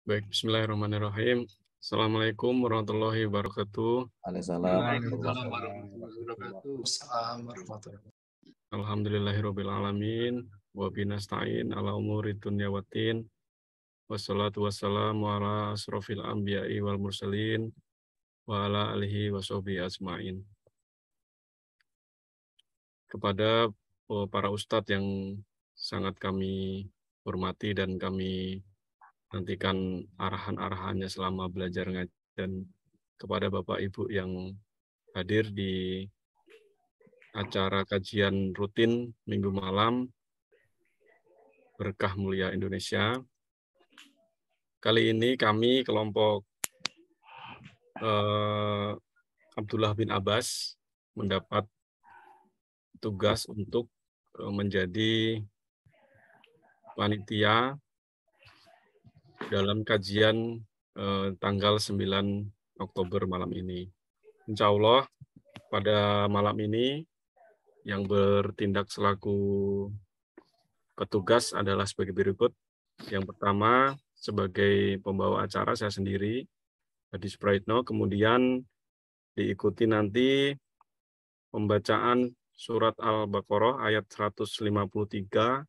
Baik, bismillahirrahmanirrahim. Assalamualaikum warahmatullahi wabarakatuh. Waalaikumsalam warahmatullahi wabarakatuh. Alhamdulillahirabbil alamin wa binasta'in ala umuri dunya waddin. Wassalatu wassalamu ala asrofil anbiya'i wal mursalin wa ala alihi wa sahbihi ajmain. Kepada para ustadz yang sangat kami hormati dan kami nantikan arahan-arahannya selama belajar ngaji, dan kepada Bapak Ibu yang hadir di acara kajian rutin Minggu malam Berkah Mulia Indonesia. Kali ini kami kelompok Abdullah bin Abbas mendapat tugas untuk menjadi panitia dalam kajian tanggal 9 Oktober malam ini. Insya Allah pada malam ini yang bertindak selaku petugas adalah sebagai berikut. Yang pertama, sebagai pembawa acara saya sendiri, Hadi Supraitno, kemudian diikuti nanti pembacaan surat Al-Baqarah ayat 153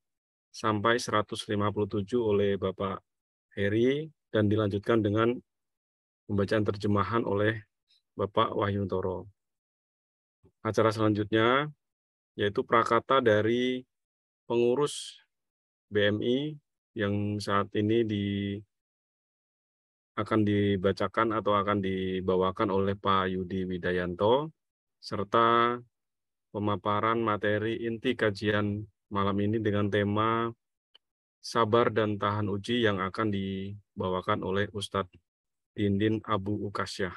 sampai 157 oleh Bapak Heri, dan dilanjutkan dengan pembacaan terjemahan oleh Bapak Wahyuntoro. Acara selanjutnya yaitu prakata dari pengurus BMI yang saat ini akan dibacakan atau akan dibawakan oleh Pak Yudi Widayanto, serta pemaparan materi inti kajian malam ini dengan tema sabar dan tahan uji yang akan dibawakan oleh Ustadz Dindin Abu Ukasyah.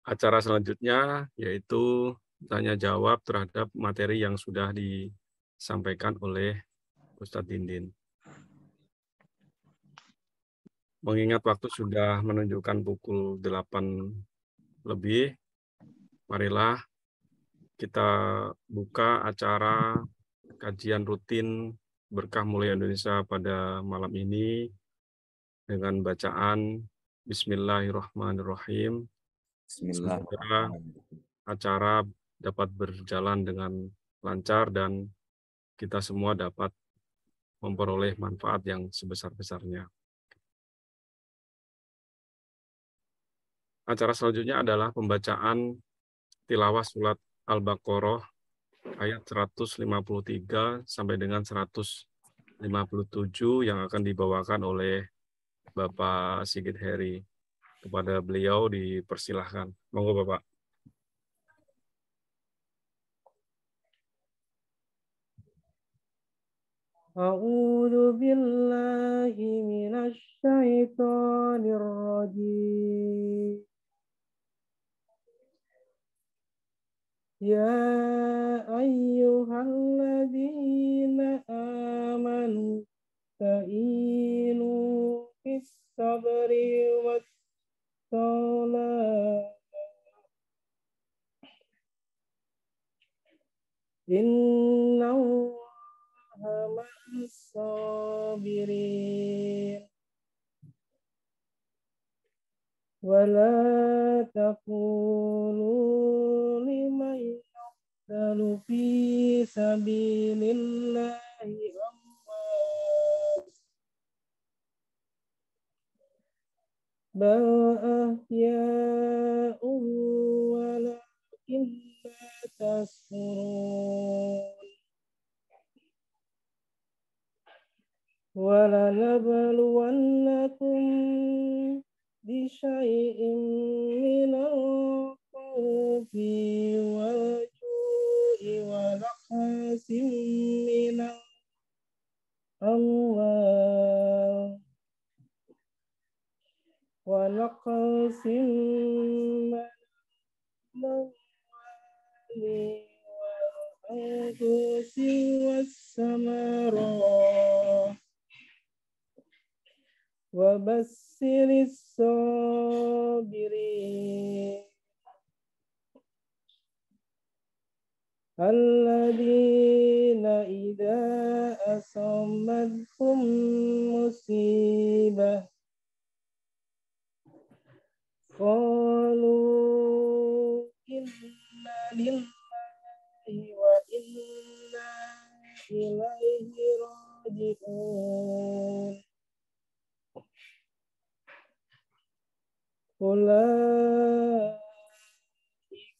Acara selanjutnya yaitu tanya jawab terhadap materi yang sudah disampaikan oleh Ustadz Dindin. Mengingat waktu sudah menunjukkan pukul 8 lebih, marilah kita buka acara kajian rutin Berkah Mulia Indonesia pada malam ini dengan bacaan Bismillahirrahmanirrahim. Semoga acara dapat berjalan dengan lancar dan kita semua dapat memperoleh manfaat yang sebesar-besarnya. Acara selanjutnya adalah pembacaan tilawah surat Al-Baqarah ayat 153 sampai dengan 157 yang akan dibawakan oleh Bapak Sigit Heri. Kepada beliau dipersilahkan. Monggo Bapak. A'udzu billahi minasy syaithanir rajim. Ya ayyuhalladzina amanu ta'inu bis sabri was salat. Innallaha ma'as sabirin. Wala taqulu liman yaqtalu fi sabilillahi amwat bal ahya'un walakin la tashurun. Walanabluwannakum bisyai'in minal khawfi wal ju'i wa naqsin minal amwal wa naqsin minal amwali wal anfusi was samarat wa bassiris sabirin الذين إذا أصابتهم مصيبة قالوا إنا لله وإنا إليه راجعون أولئك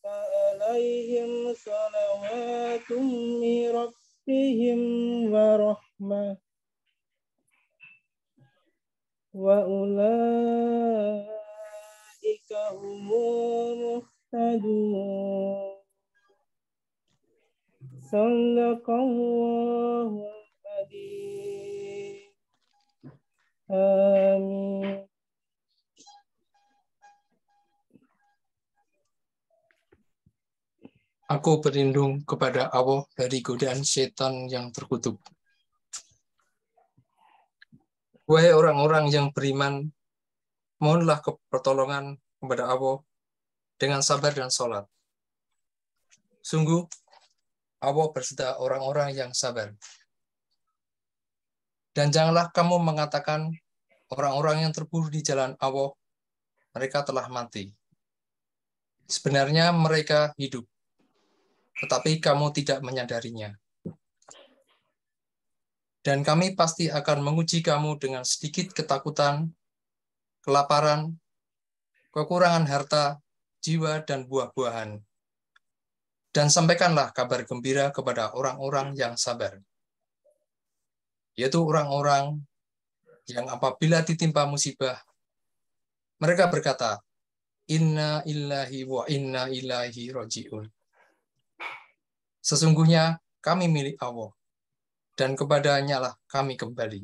عليهم صلوات من ربهم ورحمة وأولئك هم المهتدون صدق الله العظيم آمين. Aku berlindung kepada Allah dari godaan setan yang terkutuk. Wahai orang-orang yang beriman, mohonlah pertolongan kepada Allah dengan sabar dan sholat. Sungguh, Allah berserta orang-orang yang sabar. Dan janganlah kamu mengatakan orang-orang yang terbunuh di jalan Allah, mereka telah mati. Sebenarnya mereka hidup, tetapi kamu tidak menyadarinya. Dan kami pasti akan menguji kamu dengan sedikit ketakutan, kelaparan, kekurangan harta, jiwa, dan buah-buahan. Dan sampaikanlah kabar gembira kepada orang-orang yang sabar, yaitu orang-orang yang apabila ditimpa musibah, mereka berkata, Inna lillahi wa inna ilaihi raji'un. Sesungguhnya kami milik Allah, dan kepadanya lah kami kembali.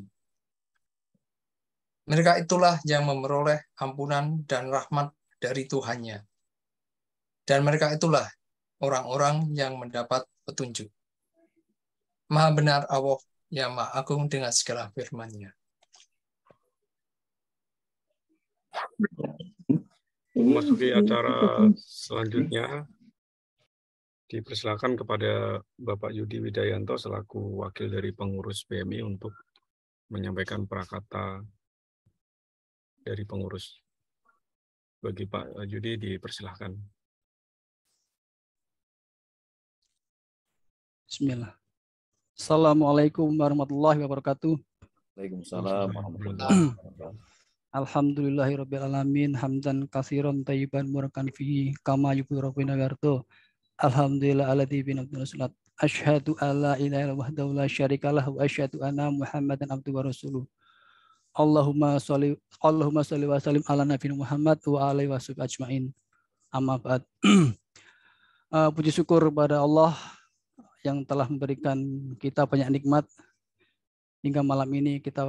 Mereka itulah yang memperoleh ampunan dan rahmat dari Tuhannya. Dan mereka itulah orang-orang yang mendapat petunjuk. Maha benar Allah yang Maha Agung dengan segala firman-Nya. Memasuki acara selanjutnya, dipersilakan kepada Bapak Yudi Widayanto selaku wakil dari pengurus BMI untuk menyampaikan prakata dari pengurus. Bagi Pak Yudi dipersilakan. Bismillah. Assalamualaikum warahmatullahi wabarakatuh. Waalaikumsalam warahmatullahi wabarakatuh. Alhamdulillahirabbil alamin hamdan katsiran thayyiban mubarakan fihi kama yuhibbu rabbuna yarda. Alhamdulillah alladzi bi ni'matihi salat. Asyhadu alla ilaha illallah wahdahu la syarika lahu wa asyhadu anna Muhammadan abduhu wa rasuluh. Allahumma shalli wa sallim ala nabiyina Muhammad wa alihi washabihi ajmain. Amma ba'd. Puji syukur kepada Allah yang telah memberikan kita banyak nikmat hingga malam ini kita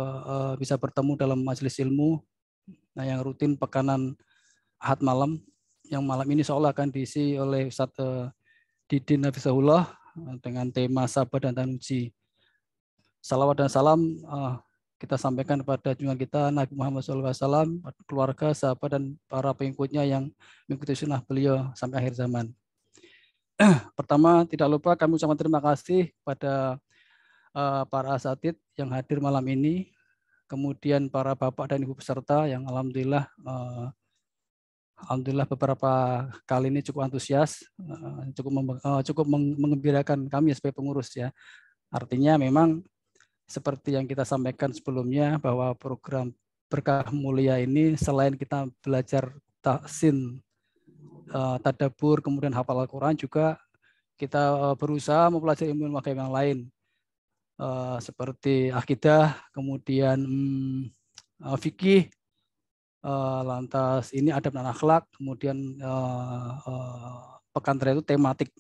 bisa bertemu dalam majelis ilmu yang rutin pekanan Ahad malam, yang malam ini seolah akan diisi oleh Ustadz Didin Hafizahullah dengan tema sabar dan tahan uji. Salawat dan salam kita sampaikan kepada junjungan kita Nabi Muhammad SAW, keluarga, sahabat, dan para pengikutnya yang mengikuti sunnah beliau sampai akhir zaman. Pertama, tidak lupa kami ucapkan terima kasih pada para asatidz yang hadir malam ini, kemudian para bapak dan ibu peserta yang alhamdulillah beberapa kali ini cukup antusias, cukup mengembirakan kami sebagai pengurus ya. Artinya memang seperti yang kita sampaikan sebelumnya bahwa program Berkah Mulia ini selain kita belajar tahsin, tadabbur, kemudian hafal Al-Quran, juga kita berusaha mempelajari ilmu agama yang lain seperti akidah, kemudian fikih, lantas ini adab dan akhlak, kemudian pekan terakhir itu tematik.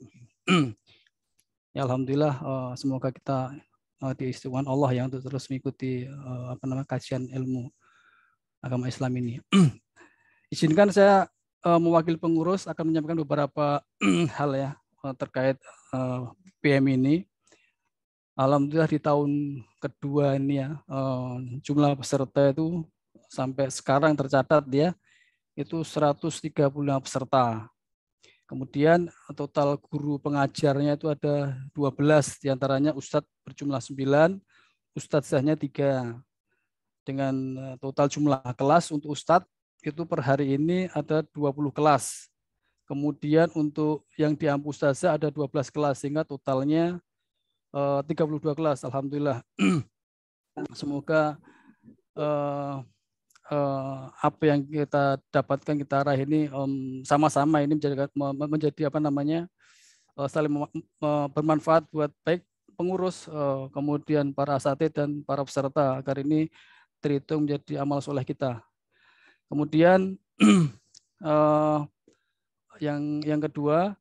Ya alhamdulillah, semoga kita diistimewakan Allah yang untuk terus mengikuti kajian ilmu agama Islam ini. Izinkan saya mewakili pengurus akan menyampaikan beberapa hal ya terkait PM ini. Alhamdulillah di tahun kedua ini ya jumlah peserta itu sampai sekarang tercatat ya itu 135 peserta. Kemudian total guru pengajarnya itu ada 12, diantaranya Ustadz berjumlah 9, Ustadzahnya 3. Dengan total jumlah kelas untuk Ustadz itu per hari ini ada 20 kelas. Kemudian untuk yang di Ampu Ustazah ada 12 kelas, sehingga totalnya 32 kelas. Alhamdulillah. Semoga apa yang kita dapatkan, kita raih ini sama-sama ini menjadi apa namanya, saling bermanfaat buat baik pengurus, kemudian para asatidz dan para peserta, agar ini terhitung menjadi amal soleh kita. Kemudian yang kedua,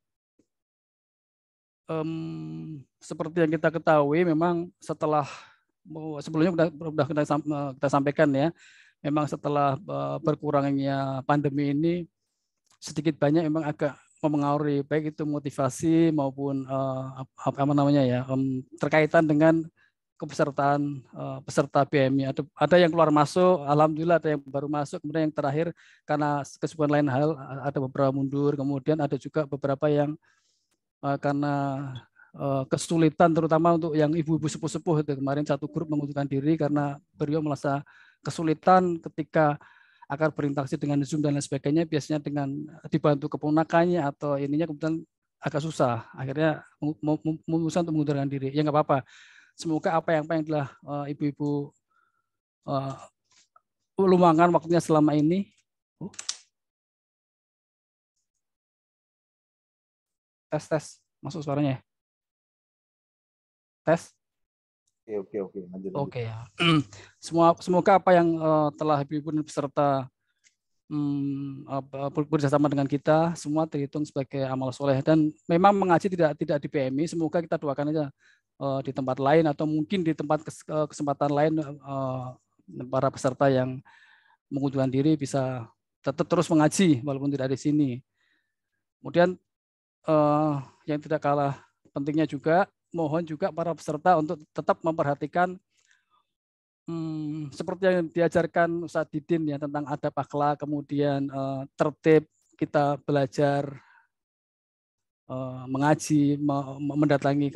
seperti yang kita ketahui, memang setelah sebelumnya sudah kita sampaikan ya, memang setelah berkurangnya pandemi ini sedikit banyak memang agak mempengaruhi baik itu motivasi maupun apa namanya ya, terkaitan dengan kepesertaan peserta BMI. Ada yang keluar masuk, alhamdulillah ada yang baru masuk, kemudian yang terakhir karena kesibukan lain hal ada beberapa mundur, kemudian ada juga beberapa yang karena kesulitan, terutama untuk yang ibu-ibu sepuh-sepuh itu. Kemarin satu grup mengundurkan diri karena beliau merasa kesulitan ketika akan berinteraksi dengan Zoom dan lain sebagainya, biasanya dengan dibantu keponakannya atau ininya, kemudian agak susah, akhirnya memutuskan untuk mengundurkan diri. Ya nggak apa-apa. Semoga apa yang telah ibu-ibu luangkan waktunya selama ini. Tes, masuk suaranya ya? Tes? Oke. Lanjut. Oke ya. Semoga apa yang telah ibu-ibu dan peserta bersama dengan kita semua terhitung sebagai amal soleh. Dan memang mengaji tidak di PMI, semoga kita doakan aja di tempat lain atau mungkin di tempat kesempatan lain para peserta yang mengundurkan diri bisa tetap terus mengaji walaupun tidak di sini. Kemudian yang tidak kalah pentingnya juga, mohon juga para peserta untuk tetap memperhatikan seperti yang diajarkan Ustadz Didin ya, tentang adab akhlak, kemudian tertib, kita belajar mengaji, mendatangi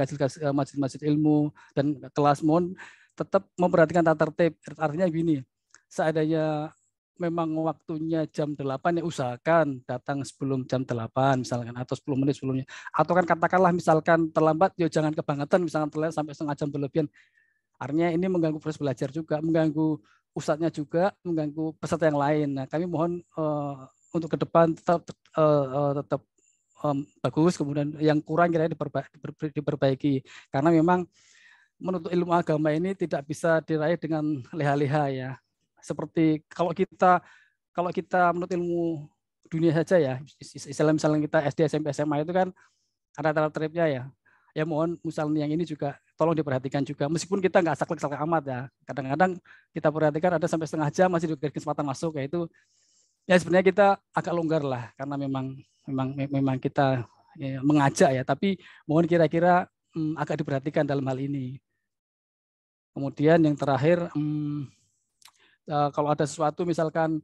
masjid-masjid ilmu dan kelas, mohon tetap memperhatikan tata tertib. Artinya begini, seandainya memang waktunya jam 8 ya usahakan datang sebelum jam 8 misalkan, atau 10 menit sebelumnya. Atau kan katakanlah misalkan terlambat, ya jangan kebangetan, misalkan terlambat sampai setengah jam berlebihan. Artinya ini mengganggu proses belajar juga, mengganggu ustadznya juga, mengganggu peserta yang lain. Nah, kami mohon untuk ke depan tetap bagus, kemudian yang kurang kira-kira diperbaiki. Karena memang menuntut ilmu agama ini tidak bisa diraih dengan leha-leha ya. Seperti kalau kita menuntut ilmu dunia saja ya, misalnya kita SD, SMP, SMA itu kan ada tata tertibnya ya. Ya mohon misalnya yang ini juga tolong diperhatikan juga. Meskipun kita nggak saklek amat ya. Kadang-kadang kita perhatikan ada sampai setengah jam masih diberi kesempatan masuk, yaitu ya sebenarnya kita agak longgar lah karena memang kita ya, mengajak ya, tapi mohon kira-kira agak diperhatikan dalam hal ini. Kemudian yang terakhir, kalau ada sesuatu misalkan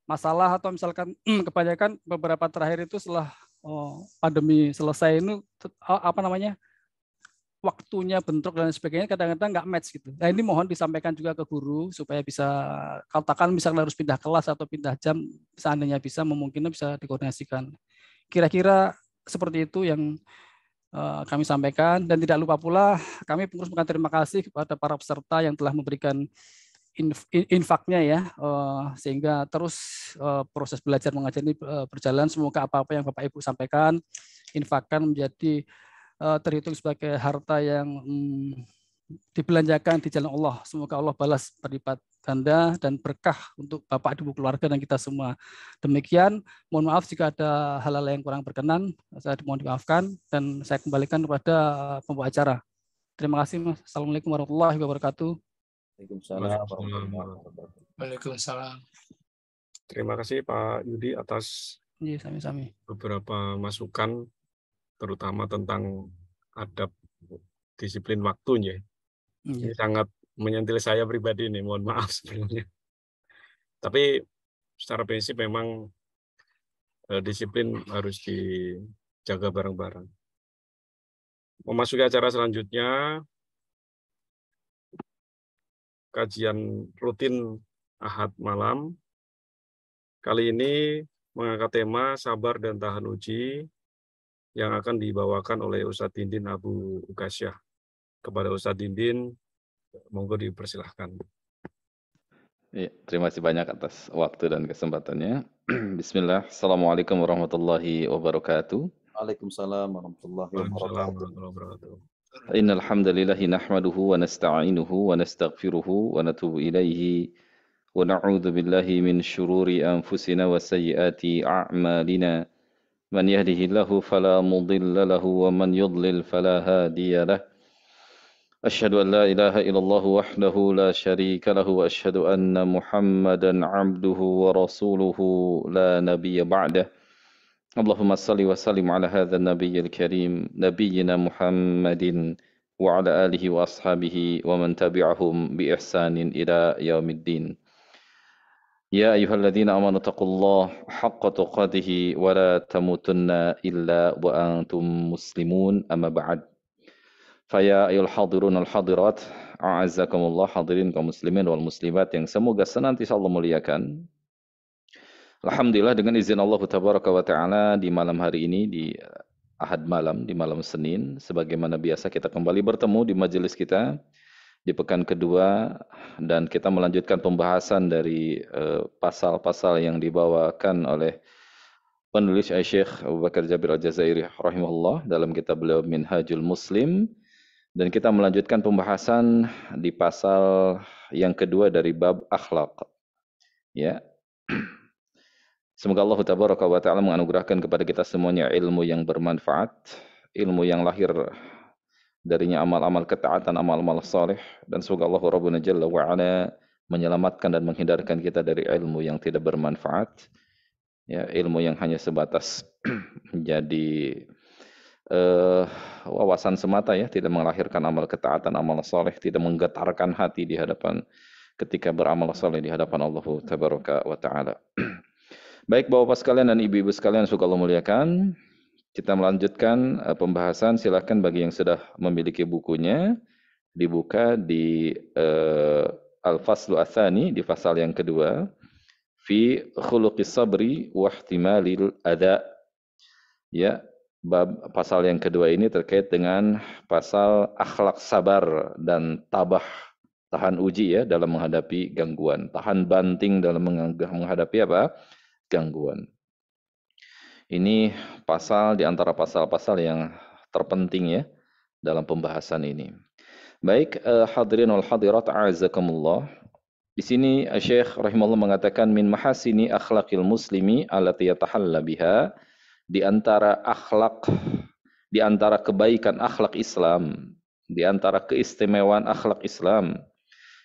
masalah atau misalkan kebanyakan beberapa terakhir itu setelah pandemi selesai ini apa namanya, waktunya bentrok dan sebagainya kadang-kadang nggak match gitu. Nah ini mohon disampaikan juga ke guru supaya bisa, katakan misalnya harus pindah kelas atau pindah jam, seandainya bisa, memungkinkan bisa dikoordinasikan. Kira-kira seperti itu yang kami sampaikan. Dan tidak lupa pula kami pengurus mengucapkan terima kasih kepada para peserta yang telah memberikan infaknya ya, sehingga terus proses belajar mengajar ini berjalan. Semoga apa-apa yang Bapak Ibu sampaikan, infakkan menjadi terhitung sebagai harta yang dibelanjakan di jalan Allah. Semoga Allah balas berlipat ganda dan berkah untuk Bapak, Ibu, keluarga, dan kita semua. Demikian, mohon maaf jika ada hal-hal yang kurang berkenan, saya mohon dimaafkan, dan saya kembalikan kepada pembawa acara. Terima kasih, Mas. Assalamualaikum warahmatullahi wabarakatuh. Waalaikumsalam. Terima kasih Pak Yudi atas beberapa masukan, terutama tentang adab disiplin waktunya. Ini sangat menyentil saya pribadi nih, mohon maaf sebelumnya. Tapi secara prinsip memang disiplin harus dijaga bareng-bareng. Memasuki acara selanjutnya, kajian rutin Ahad malam. Kali ini mengangkat tema sabar dan tahan uji yang akan dibawakan oleh Ustadz Dindin Abu Ukasyah. Kepada Ustadz Dindin, monggo dipersilahkan. Ya, terima kasih banyak atas waktu dan kesempatannya. Bismillah. Assalamualaikum warahmatullahi wabarakatuh. Waalaikumsalam warahmatullahi Waalaikumsalam wabarakatuh. warahmatullahi wabarakatuh. Innal hamdalillahi nahmaduhu wa nasta'inuhu wa nastaghfiruhu wa natubu ilaihi wa na'udzu billahi min syururi anfusina wa sayyiati a'malina. Man yahdihillahu fala mudilla lahu wa man yudlil fala hadiya lahu. أشهد أن لا إله إلا الله وحده لا شريك له وأشهد أن محمدا عبده ورسوله لا نبي بعده اللهم صل وسلم على هذا النبي الكريم نبينا محمد وعلى آله وأصحابه ومن تبعهم بإحسان إلى يوم الدين يا أيها الذين آمنوا اتقوا الله حق تقاته ولا تموتن إلا وأنتم مسلمون أما بعد Faya ayul hadirun al hadirat, a'azzakumullah hadirin kaum muslimin wal muslimat yang semoga senantiasa Allah muliakan. Alhamdulillah dengan izin Allah tabaraka wa taala di malam hari ini di Ahad malam, di malam Senin, sebagaimana biasa kita kembali bertemu di majelis kita di pekan kedua dan kita melanjutkan pembahasan dari pasal-pasal yang dibawakan oleh penulis Syekh Abu Bakar Jabir Al-Jazairi rahimahullah dalam kitab beliau Minhajul Muslim. Dan kita melanjutkan pembahasan di pasal yang kedua dari bab akhlak. Ya. Semoga Allah tabaraka wa taala menganugerahkan kepada kita semuanya ilmu yang bermanfaat, ilmu yang lahir darinya amal-amal ketaatan, amal-amal saleh, dan semoga Allah Rabbuna Jalla wa ala menyelamatkan dan menghindarkan kita dari ilmu yang tidak bermanfaat. Ya, ilmu yang hanya sebatas menjadi wawasan semata ya, tidak melahirkan amal ketaatan, amal soleh, tidak menggetarkan hati di hadapan ketika beramal soleh di hadapan Allah tabaraka wa ta'ala. Baik bapak-bapak sekalian dan ibu-ibu sekalian suka Allah muliakan, kita melanjutkan pembahasan. Silakan bagi yang sudah memiliki bukunya dibuka di Al-Faslu Atsani, di pasal yang kedua, fi khuluqis sabri wa ihtimalil adha. Ya, bab pasal yang kedua ini terkait dengan pasal akhlak sabar dan tabah, tahan uji ya dalam menghadapi gangguan, tahan banting dalam menghadapi apa? Gangguan. Ini pasal di antara pasal-pasal yang terpenting ya dalam pembahasan ini. Baik, hadirin wal hadirat a'azzakumullah. Di sini Syekh rahimahullah mengatakan min mahasini akhlaqil muslimi allati yatahalla biha, di antara akhlak, di antara kebaikan akhlak Islam, di antara keistimewaan akhlak Islam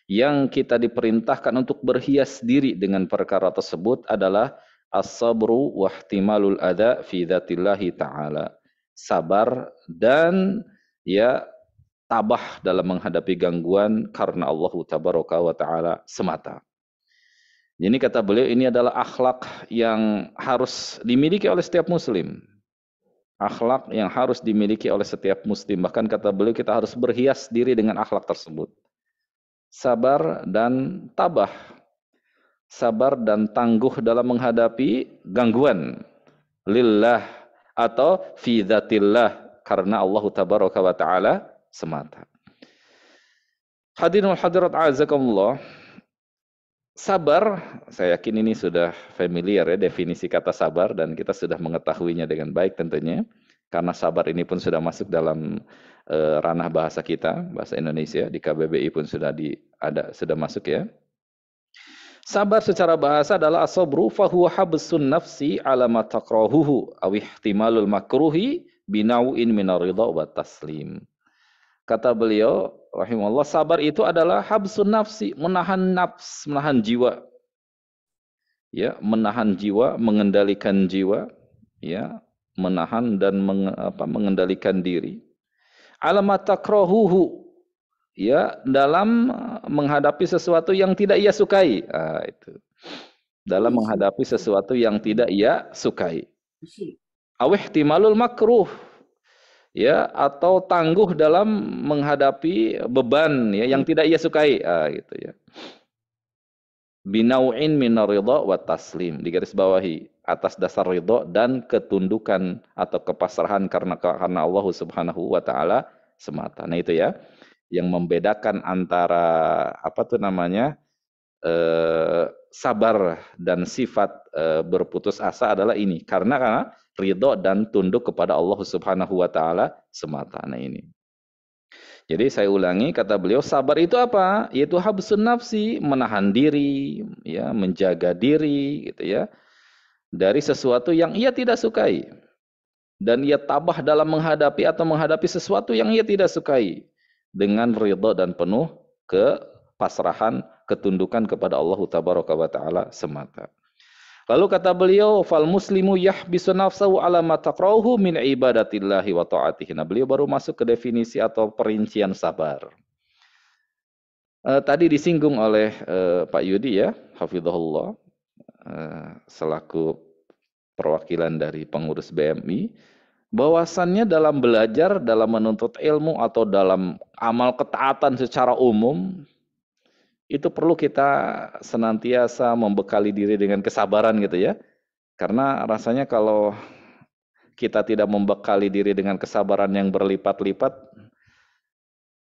yang kita diperintahkan untuk berhias diri dengan perkara tersebut adalah as-sabru wa ihtimalul adza fi dzatillahi ta'ala. Sabar dan ya tabah dalam menghadapi gangguan karena Allah tabaraka wa ta'ala semata. Ini kata beliau, ini adalah akhlak yang harus dimiliki oleh setiap muslim. Akhlak yang harus dimiliki oleh setiap muslim. Bahkan kata beliau kita harus berhias diri dengan akhlak tersebut. Sabar dan tabah. Sabar dan tangguh dalam menghadapi gangguan. Lillah atau fi dzatillah, karena Allah tabaraka wa ta'ala semata. Hadirin wal hadirat a'azakumullah. Sabar, saya yakin ini sudah familiar ya definisi kata sabar dan kita sudah mengetahuinya dengan baik tentunya. Karena sabar ini pun sudah masuk dalam ranah bahasa kita, bahasa Indonesia, di KBBI pun sudah sudah masuk ya. Sabar secara bahasa adalah as-sabru fa huwa habsun nafsi ala ma takrahuhu aw ihtimalul makruhi binau'in minar ridha wa taslim. Kata beliau rahimahullah, sabar itu adalah habsun nafsi, menahan nafs, menahan jiwa. Ya, menahan jiwa, mengendalikan jiwa, ya, menahan dan mengendalikan diri. Alamat takrahuhu, ya, dalam menghadapi sesuatu yang tidak ia sukai. Itu. Dalam menghadapi sesuatu yang tidak ia sukai. Awihtimalul makruh, ya, atau tangguh dalam menghadapi beban ya yang tidak ia sukai, gitu ya. Binau'in minar ridha wa taslim, digarisbawahi, atas dasar ridha dan ketundukan atau kepasrahan karena Allah Subhanahu wa taala semata. Nah itu ya yang membedakan antara apa tuh namanya sabar dan sifat berputus asa adalah ini, karena ridho dan tunduk kepada Allah Subhanahu wa taala semata. Nah ini. Jadi saya ulangi kata beliau, sabar itu apa? Yaitu habsun nafsi, menahan diri, ya, menjaga diri gitu ya dari sesuatu yang ia tidak sukai. Dan ia tabah dalam menghadapi atau menghadapi sesuatu yang ia tidak sukai dengan ridho dan penuh kepasrahan, ketundukan kepada Allah Tabaraka wa taala semata. Lalu kata beliau, fal muslimu yahbisu nafsahu ala ma taqrauhu min ibadatillahi wa ta'atihi. Nah, beliau baru masuk ke definisi atau perincian sabar. Tadi disinggung oleh Pak Yudi ya, hafizahullah, selaku perwakilan dari pengurus BMI, bahwasannya dalam belajar, dalam menuntut ilmu atau dalam amal ketaatan secara umum, itu perlu kita senantiasa membekali diri dengan kesabaran gitu ya. Karena rasanya kalau kita tidak membekali diri dengan kesabaran yang berlipat-lipat,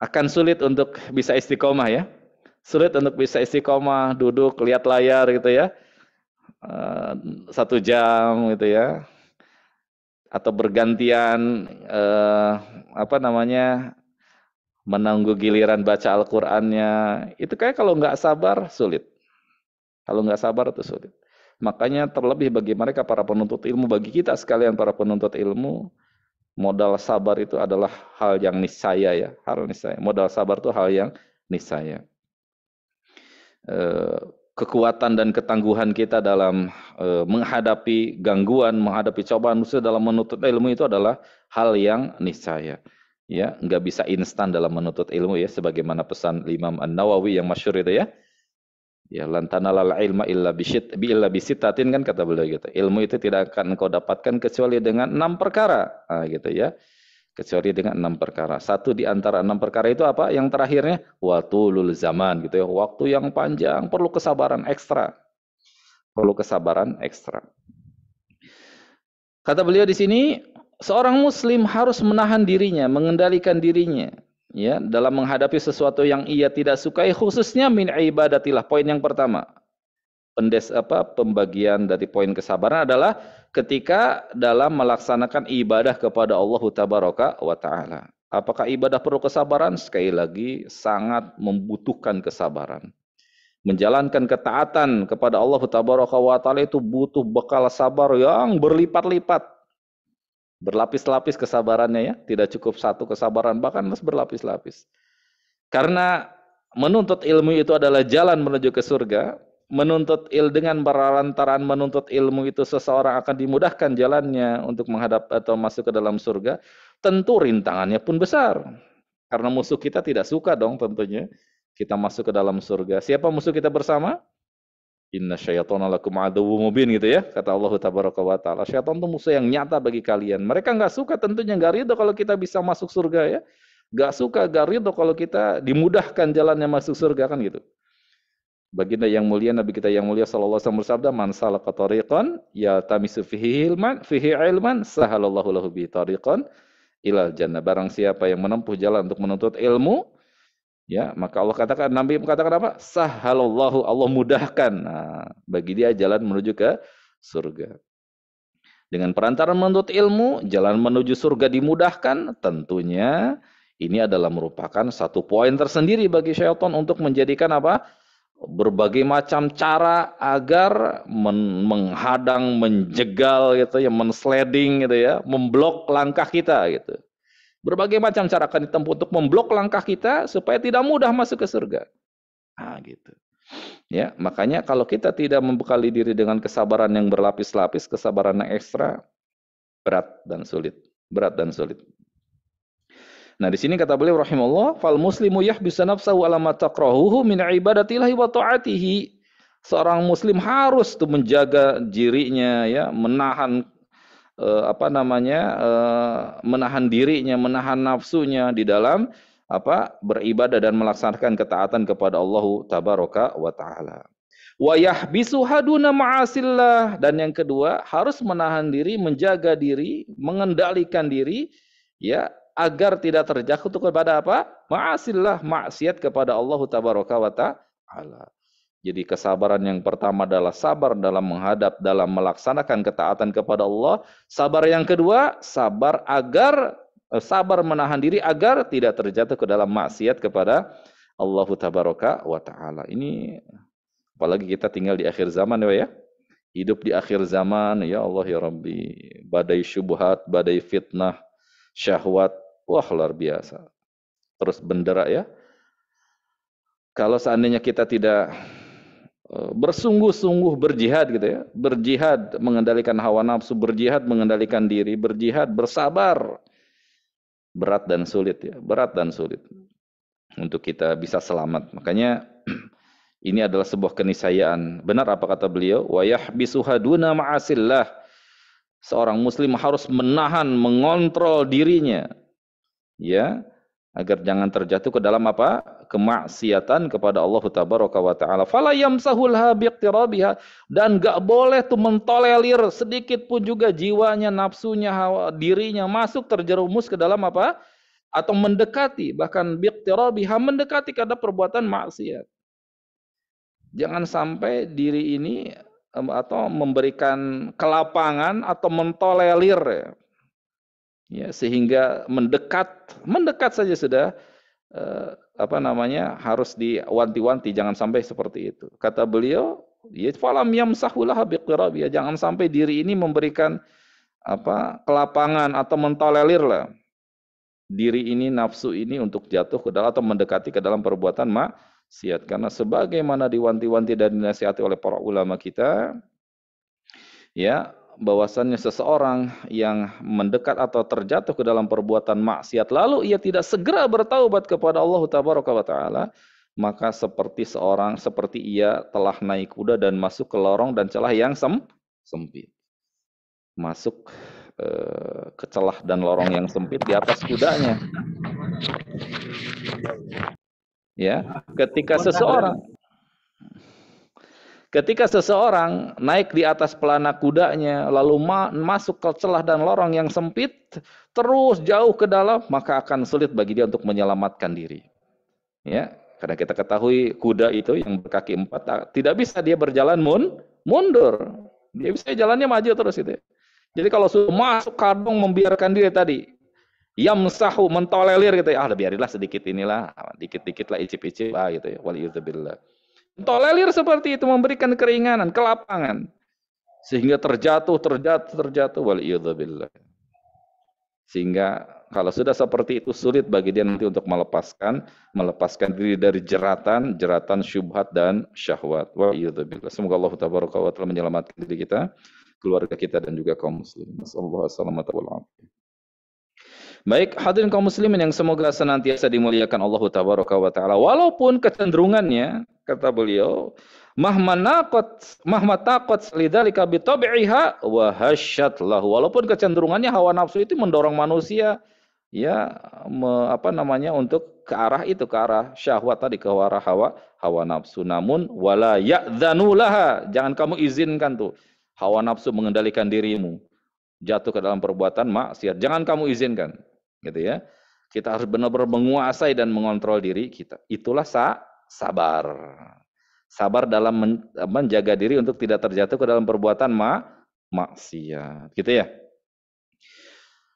akan sulit untuk bisa istiqomah ya. Sulit untuk bisa istiqomah, duduk, lihat layar gitu ya. 1 jam gitu ya. Atau bergantian menunggu giliran baca Al-Qur'annya. Itu kayak kalau nggak sabar sulit. Kalau nggak sabar itu sulit. Makanya terlebih bagi mereka para penuntut ilmu, bagi kita sekalian para penuntut ilmu, modal sabar itu adalah hal yang niscaya ya, hal niscaya. Modal sabar itu hal yang niscaya. Kekuatan dan ketangguhan kita dalam menghadapi gangguan, menghadapi cobaan musuh dalam menuntut ilmu itu adalah hal yang niscaya. Ya, nggak bisa instan dalam menuntut ilmu ya, sebagaimana pesan Imam An-Nawawi yang masyhur itu ya. Ya, lantanalal ilma illa bisitatin kan kata beliau gitu. Ilmu itu tidak akan engkau dapatkan kecuali dengan 6 perkara. Gitu ya. Kecuali dengan 6 perkara. Satu di antara 6 perkara itu apa? Yang terakhirnya watulul zaman gitu ya. Waktu yang panjang, perlu kesabaran ekstra. Perlu kesabaran ekstra. Kata beliau di sini, seorang muslim harus menahan dirinya, mengendalikan dirinya ya dalam menghadapi sesuatu yang ia tidak sukai, khususnya min ibadatillah. Poin yang pertama. Pembagian dari poin kesabaran adalah ketika dalam melaksanakan ibadah kepada Allah Tabaraka wa taala. Apakah ibadah perlu kesabaran? Sekali lagi sangat membutuhkan kesabaran. Menjalankan ketaatan kepada Allah Tabaraka wa taala itu butuh bekal sabar yang berlipat-lipat. Berlapis-lapis kesabarannya ya, tidak cukup satu kesabaran, bahkan harus berlapis-lapis. Karena menuntut ilmu itu adalah jalan menuju ke surga. Dengan lantaran menuntut ilmu itu seseorang akan dimudahkan jalannya untuk menghadap atau masuk ke dalam surga. Tentu rintangannya pun besar. Karena musuh kita tidak suka dong tentunya kita masuk ke dalam surga. Siapa musuh kita bersama? Inna syaitana lakum aduwwum mubin gitu ya, kata Allah Tabaraka wa taala. Syaitan itu musuh yang nyata bagi kalian. Mereka nggak suka, tentunya nggak ridho kalau kita bisa masuk surga ya. Nggak suka, nggak ridho kalau kita dimudahkan jalannya masuk surga kan gitu. Baginda yang mulia, Nabi kita yang mulia sallallahu alaihi wasallam bersabda, "Man salaka tariqan yaltamisu fihi ilman, sahalallahu lahu bi tariqan ilal jannah." Barang siapa yang menempuh jalan untuk menuntut ilmu, ya, maka Allah katakan, Nabi mengatakan apa? Sahalallahu, Allah mudahkan. Nah, bagi dia jalan menuju ke surga. Dengan perantaran menuntut ilmu, jalan menuju surga dimudahkan, tentunya ini adalah merupakan satu poin tersendiri bagi syaitan untuk menjadikan apa? Berbagai macam cara agar menghadang, menjegal gitu ya, mensledding gitu ya, memblok langkah kita gitu. Berbagai macam cara akan ditempuh untuk memblok langkah kita supaya tidak mudah masuk ke surga. Nah, gitu. Ya, makanya kalau kita tidak membekali diri dengan kesabaran yang berlapis-lapis, kesabaran yang ekstra, berat dan sulit. Berat dan sulit. Nah, di sini kata beliau rahimahullah, fal muslimu yahbisu nafsahu ala ma taqrahuhu min ibadatillahi wa ta'atihi. Seorang muslim harus tuh menjaga dirinya ya, menahan menahan dirinya, menahan nafsunya di dalam beribadah dan melaksanakan ketaatan kepada Allah tabaraka wa taala. Wa yahbisu haduna ma'asillah, dan yang kedua harus menahan diri, menjaga diri, mengendalikan diri ya agar tidak terjatuh kepada ma'asillah, maksiat kepada Allah tabaraka wa taala. Jadi kesabaran yang pertama adalah sabar dalam menghadap, dalam melaksanakan ketaatan kepada Allah. Sabar yang kedua, sabar menahan diri agar tidak terjatuh ke dalam maksiat kepada Allah tabaraka wa taala. Ini apalagi kita tinggal di akhir zaman ya. Hidup di akhir zaman, ya Allah ya Rabbi. Badai syubhat, badai fitnah, syahwat, wah luar biasa. Terus bendera ya. Kalau seandainya kita tidak bersungguh-sungguh berjihad gitu ya, berjihad mengendalikan hawa nafsu, berjihad mengendalikan diri, berjihad bersabar, berat dan sulit ya, berat dan sulit untuk kita bisa selamat. Makanya ini adalah sebuah keniscayaan. Benar apa kata beliau? Wa yahbisu haduna ma'asillah. Seorang muslim harus menahan, mengontrol dirinya ya, agar jangan terjatuh ke dalam kemaksiatan kepada Allah tabaraka wa taala. Fala yamsahulha biqtirabiha, dan enggak boleh tuh mentolerir sedikit pun juga jiwanya, nafsunya, dirinya masuk terjerumus ke dalam atau mendekati, bahkan biqtirabiha, mendekati kepada perbuatan maksiat. Jangan sampai diri ini atau memberikan kelapangan atau mentolerir ya, sehingga mendekat saja sudah harus diwanti-wanti, jangan sampai seperti itu. Kata beliau, ya falam yamsahulah biqtirabiha, jangan sampai diri ini memberikan kelapangan atau mentolerir lah diri ini, nafsu ini untuk jatuh ke dalam atau mendekati ke dalam perbuatan maksiat. Karena sebagaimana diwanti-wanti dan dinasihati oleh para ulama kita ya, bahwasannya seseorang yang mendekat atau terjatuh ke dalam perbuatan maksiat lalu ia tidak segera bertaubat kepada Allah tabaraka wa taala, maka seperti ia telah naik kuda dan masuk ke lorong dan celah yang sempit. Masuk ke celah dan lorong yang sempit di atas kudanya. Ya, Ketika seseorang naik di atas pelana kudanya, lalu masuk ke celah dan lorong yang sempit, terus jauh ke dalam, maka akan sulit bagi dia untuk menyelamatkan diri. Ya, karena kita ketahui kuda itu yang berkaki 4, tidak bisa dia berjalan mundur. Dia bisa jalannya maju terus itu. Jadi kalau sudah masuk kadung membiarkan diri tadi, yamsahu, mentolerir gitu ya, biarilah sedikit inilah, dikit-dikit lah icip-icip gitu ya, waliyudzubillah. Tolerir seperti itu, memberikan keringanan, kelapangan, sehingga terjatuh waliyadzubillah. Sehingga kalau sudah seperti itu sulit bagi dia nanti untuk melepaskan diri dari jeratan syubhat dan syahwat. Waliyadzubillah. Semoga Allah tabaraka wa taala menyelamatkan diri kita, keluarga kita dan juga kaum muslimin. Sallallahu alaihi wasallam. Baik, hadirin kaum muslimin yang semoga senantiasa dimuliakan Allah tabaraka wa taala. Walaupun kecenderungannya, kata beliau, mahmataqat lidzalika bi tabi'iha wa hasyat lahu. Walaupun kecenderungannya hawa nafsu itu mendorong manusia ya untuk ke arah syahwat tadi, ke arah hawa nafsu. Namun wala ya'dzanu laha, jangan kamu izinkan tuh hawa nafsu mengendalikan dirimu jatuh ke dalam perbuatan maksiat. Jangan kamu izinkan, gitu ya. Kita harus benar-benar menguasai dan mengontrol diri kita. Itulah sabar. Sabar dalam menjaga diri untuk tidak terjatuh ke dalam perbuatan maksiat, gitu ya.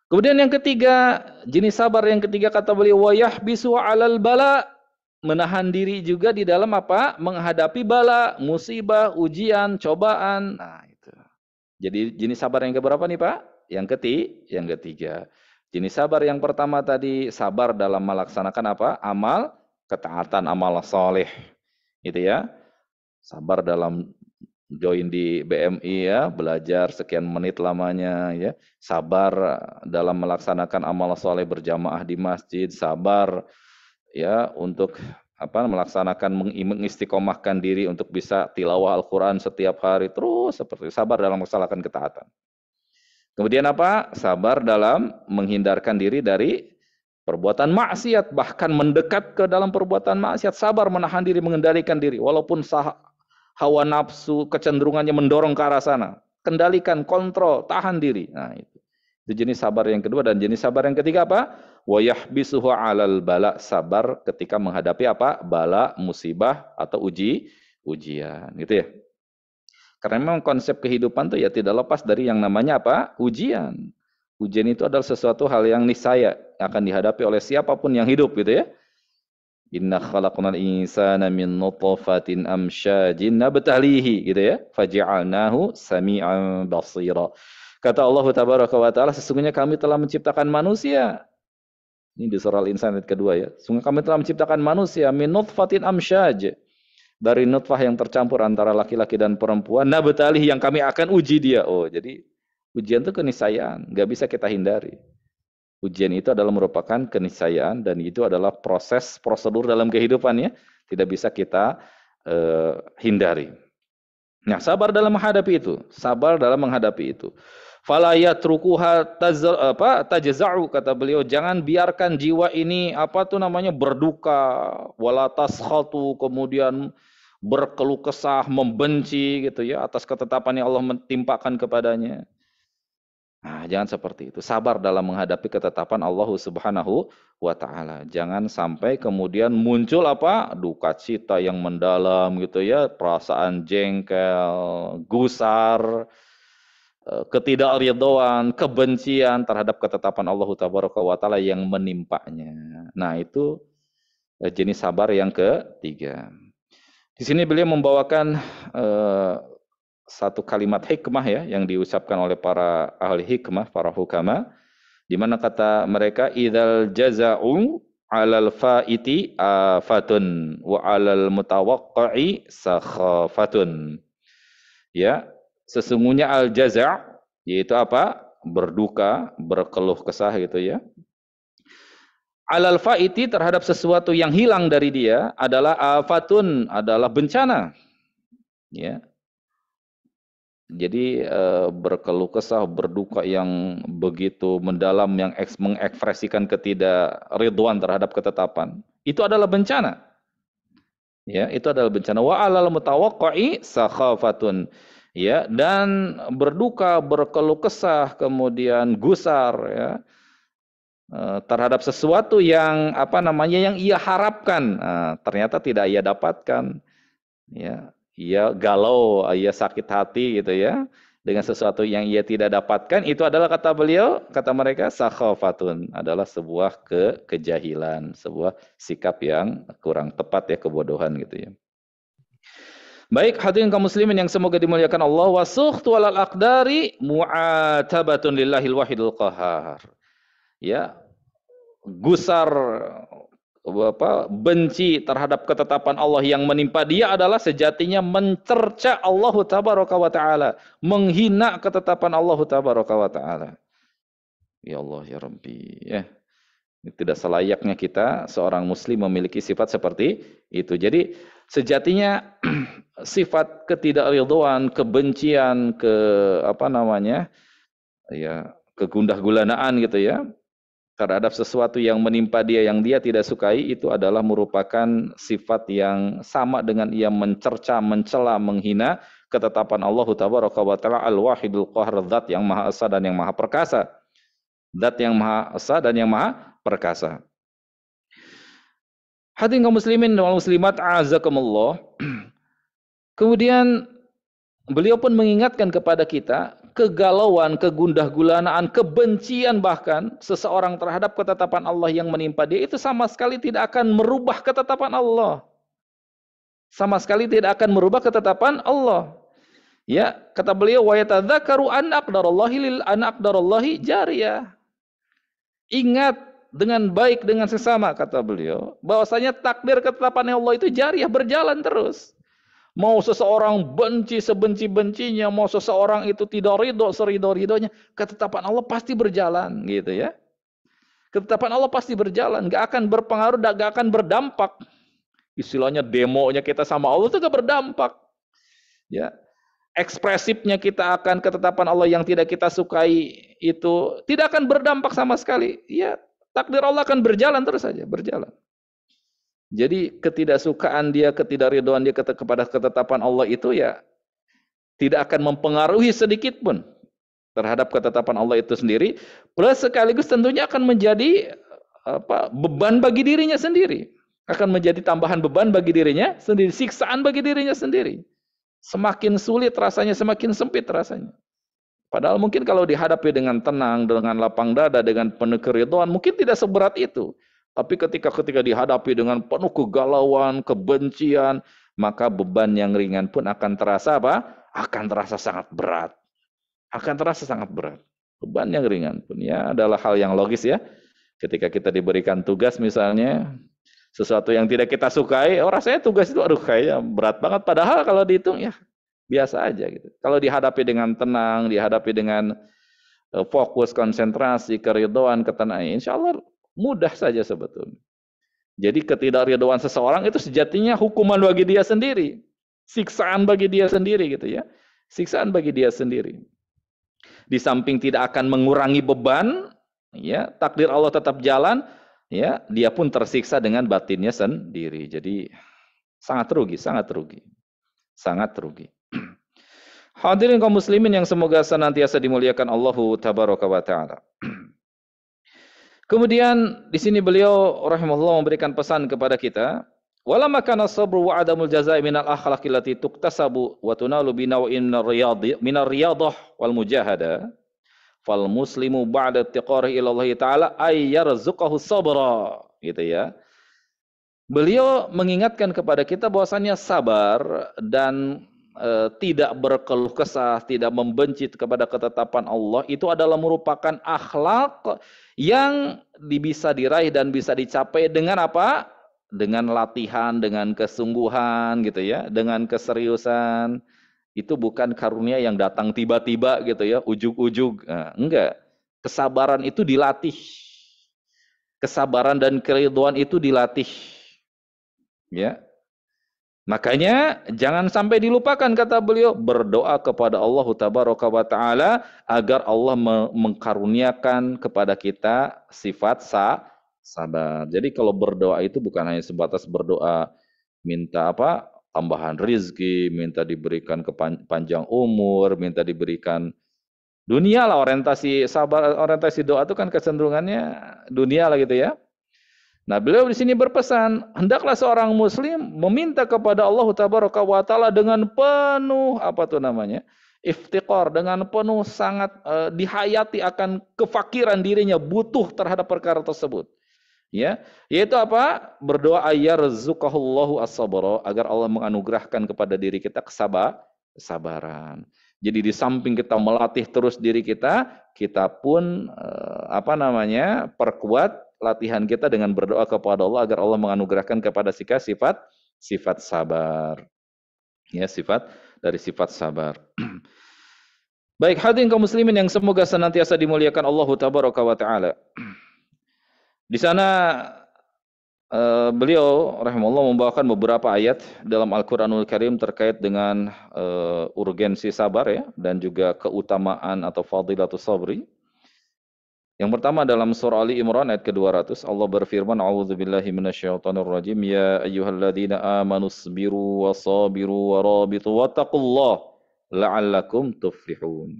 Kemudian yang ketiga, jenis sabar yang ketiga kata beliau, wa yahbisu 'alal bala, menahan diri juga di dalam menghadapi bala, musibah, ujian, cobaan. Nah, itu. Jadi jenis sabar yang keberapa nih Pak? Yang ketiga. Jenis sabar yang pertama tadi sabar dalam melaksanakan amal ketaatan, amal soleh, gitu ya. Sabar dalam join di BMI ya, belajar sekian menit lamanya ya. Sabar dalam melaksanakan amal soleh berjamaah di masjid, sabar ya untuk melaksanakan mengistiqomahkan diri untuk bisa tilawah Al-Quran setiap hari, terus seperti sabar dalam melaksanakan ketaatan. Kemudian apa? Sabar dalam menghindarkan diri dari perbuatan maksiat, bahkan mendekat ke dalam perbuatan maksiat. Sabar menahan diri, mengendalikan diri. Walaupun hawa nafsu, kecenderungannya mendorong ke arah sana. Kendalikan, kontrol, tahan diri. Nah, itu jenis sabar yang kedua. Dan jenis sabar yang ketiga apa? Wa yahbisuhu 'alal bala, sabar ketika menghadapi apa? Bala, musibah atau ujian, gitu ya. Karena memang konsep kehidupan tuh ya tidak lepas dari yang namanya apa? Ujian. Ujian itu adalah sesuatu hal yang niscaya akan dihadapi oleh siapapun yang hidup, gitu ya. Inna khalaqnal insana min nutfatin amsyajin nabtalihi, gitu ya. Faj'alnahu sami'an basira. Kata Allah Tabaraka wa Ta'ala, sesungguhnya kami telah menciptakan manusia. Ini di surah Al-Insan ayat kedua ya. Sesungguhnya kami telah menciptakan manusia min nutfatin amsyaj. Dari nutfah yang tercampur antara laki-laki dan perempuan, nabtalih, yang kami akan uji dia. Oh, jadi ujian itu keniscayaan, nggak bisa kita hindari. Ujian itu adalah merupakan keniscayaan dan itu adalah prosedur dalam kehidupan ya, tidak bisa kita hindari. Nah, sabar dalam menghadapi itu, sabar dalam menghadapi itu. Fala yatrukuha tajza'u, kata beliau, jangan biarkan jiwa ini berduka, wala taskhatu, kemudian berkeluh kesah, membenci gitu ya atas ketetapan yang Allah mentimpakan kepadanya. Nah, jangan seperti itu. Sabar dalam menghadapi ketetapan Allah Subhanahu wa Ta'ala. Jangan sampai kemudian muncul duka cita yang mendalam gitu ya, perasaan jengkel, gusar, ketidakridhoan, kebencian terhadap ketetapan Allah Taala yang menimpanya. Nah, itu jenis sabar yang ketiga. Di sini beliau membawakan satu kalimat hikmah ya yang diucapkan oleh para ahli hikmah, para hukama, di mana kata mereka, idzal jaza'u 'alal fa'iti afatun wa 'alal mutawaqqi sakhafatun. Ya, sesungguhnya al jaza' yaitu berduka, berkeluh kesah gitu ya. Alal fa'iti, terhadap sesuatu yang hilang dari dia, adalah afatun, adalah bencana. Ya. Jadi berkeluh kesah, berduka yang begitu mendalam, yang mengekspresikan ketidakridhoan terhadap ketetapan, itu adalah bencana. Ya, itu adalah bencana. Wa alal mutawaqqi sakhafatun. Ya, dan berduka, berkeluh kesah, kemudian gusar ya, terhadap sesuatu yang yang ia harapkan, ternyata tidak ia dapatkan. Ya, ia galau, ia sakit hati gitu ya dengan sesuatu yang ia tidak dapatkan. Itu adalah, kata beliau, kata mereka, sakhafatun, adalah sebuah kejahilan, sebuah sikap yang kurang tepat ya, kebodohan gitu ya. Baik, hadirin kaum muslimin yang semoga dimuliakan Allah, wasukhtu alal aqdari mu'atabatun lillahil wahidul qahar. Ya, gusar, benci terhadap ketetapan Allah yang menimpa dia adalah sejatinya mencerca Allah Tabaraka wa Ta'ala, menghina ketetapan Allah Tabaraka wa Ta'ala. Ya Allah, ya Rabbi, ya. Tidak selayaknya kita seorang muslim memiliki sifat seperti itu. Jadi sejatinya sifat ketidakridhoan, kebencian, kegundah gulanaan gitu ya terhadap sesuatu yang menimpa dia yang dia tidak sukai, itu adalah merupakan sifat yang sama dengan ia mencerca, mencela, menghina ketetapan Allah Tabaraka wa Ta'ala al-wahidul qahar, zat yang maha esa dan yang maha perkasa. Zat yang maha esa dan yang maha perkasa. Hadirin kaum muslimin wal muslimat azakumullah. Kemudian beliau pun mengingatkan kepada kita kegalauan, kegundah gulanaan, kebencian bahkan seseorang terhadap ketetapan Allah yang menimpa dia itu sama sekali tidak akan merubah ketetapan Allah. Sama sekali tidak akan merubah ketetapan Allah. Ya, kata beliau, wa yatadzakaru an aqdarallahi jariyah. Ingat dengan baik dengan sesama, kata beliau, bahwasanya takdir ketetapan Allah itu jariyah, berjalan terus. Mau seseorang benci sebenci-bencinya, mau seseorang itu tidak ridho seridho-ridhonya, ketetapan Allah pasti berjalan, gitu ya. Ketetapan Allah pasti berjalan, gak akan berpengaruh, gak akan berdampak. Istilahnya demonya kita sama Allah itu gak berdampak. Ya. ekspresifnya kita akan ketetapan Allah yang tidak kita sukai itu tidak akan berdampak sama sekali. Ya, takdir Allah akan berjalan terus saja, berjalan. Jadi ketidaksukaan dia, ketidakridhoan dia kepada ketetapan Allah itu ya tidak akan mempengaruhi sedikit pun terhadap ketetapan Allah itu sendiri, plus sekaligus tentunya akan menjadi beban bagi dirinya sendiri. Akan menjadi tambahan beban bagi dirinya sendiri, siksaan bagi dirinya sendiri. Semakin sulit rasanya, semakin sempit rasanya. Padahal mungkin kalau dihadapi dengan tenang, dengan lapang dada, dengan penuh keridhaan, mungkin tidak seberat itu. Tapi ketika dihadapi dengan penuh kegalauan, kebencian, maka beban yang ringan pun akan terasa apa? Akan terasa sangat berat. Akan terasa sangat berat. Beban yang ringan pun ya adalah hal yang logis ya. Ketika kita diberikan tugas misalnya, sesuatu yang tidak kita sukai, rasanya tugas itu aduh kayaknya berat banget. Padahal kalau dihitung ya biasa aja gitu. Kalau dihadapi dengan tenang, dihadapi dengan fokus, konsentrasi, keridhaan, ketenangan, insya Allah mudah saja sebetulnya. Jadi ketidakridhaan seseorang itu sejatinya hukuman bagi dia sendiri. Siksaan bagi dia sendiri gitu ya. Siksaan bagi dia sendiri. Di samping tidak akan mengurangi beban, ya, takdir Allah tetap jalan. Ya, dia pun tersiksa dengan batinnya sendiri. Jadi sangat rugi, sangat rugi. Sangat rugi. Hadirin kaum muslimin yang semoga senantiasa dimuliakan Allahu tabaraka wa taala. Kemudian di sini beliau rahimahullah memberikan pesan kepada kita, wala makana sabru wa adamul jazaa'i minal akhlaqi allati tuktasabu wa tunalu binaw'in minar riyadah wal mujahada. Fal muslimu ba'da tiqarih ilallahi ta'ala ay yarzuqahu sabra, gitu ya. Beliau mengingatkan kepada kita bahwasannya sabar dan tidak berkeluh kesah, tidak membenci kepada ketetapan Allah itu adalah merupakan akhlak yang bisa diraih dan bisa dicapai dengan apa? Dengan latihan, dengan kesungguhan gitu ya, dengan keseriusan. Itu bukan karunia yang datang tiba-tiba gitu ya, ujug-ujug. Nah, enggak. Kesabaran itu dilatih. Kesabaran dan keridhaan itu dilatih. Ya. Makanya jangan sampai dilupakan kata beliau, berdoa kepada Allah tabaraka wa taala agar Allah mengkaruniakan kepada kita sifat sabar. Jadi kalau berdoa itu bukan hanya sebatas berdoa minta apa? Tambahan rizki, minta diberikan panjang umur, minta diberikan dunia lah, orientasi sabar, orientasi doa itu kan kecenderungannya dunia lah gitu ya. Nah, beliau di sini berpesan, hendaklah seorang muslim meminta kepada Allah tabaraka wa taala dengan penuh iftiqar, dengan penuh sangat dihayati akan kefakiran dirinya, butuh terhadap perkara tersebut. Ya, yaitu apa? Berdoa ayyarzuqahullahu as-sabra, agar Allah menganugerahkan kepada diri kita kesabaran. Jadi di samping kita melatih terus diri kita, kita pun perkuat latihan kita dengan berdoa kepada Allah agar Allah menganugerahkan kepada kita sifat sabar. Ya, dari sifat sabar. Baik, hadirin kaum muslimin yang semoga senantiasa dimuliakan Allah tabaraka wa taala. Di sana beliau rahimahullah membawakan beberapa ayat dalam Al-Qur'anul Karim terkait dengan urgensi sabar ya, dan juga keutamaan atau fadilatus sabri. Yang pertama dalam surah Ali Imran ayat ke-200, Allah berfirman, a'udzubillahi minasyaitonirrajim, ya ayyuhalladzina amanu sabiru wasabiru warabitu wattaqullaha la'allakum tuflihun.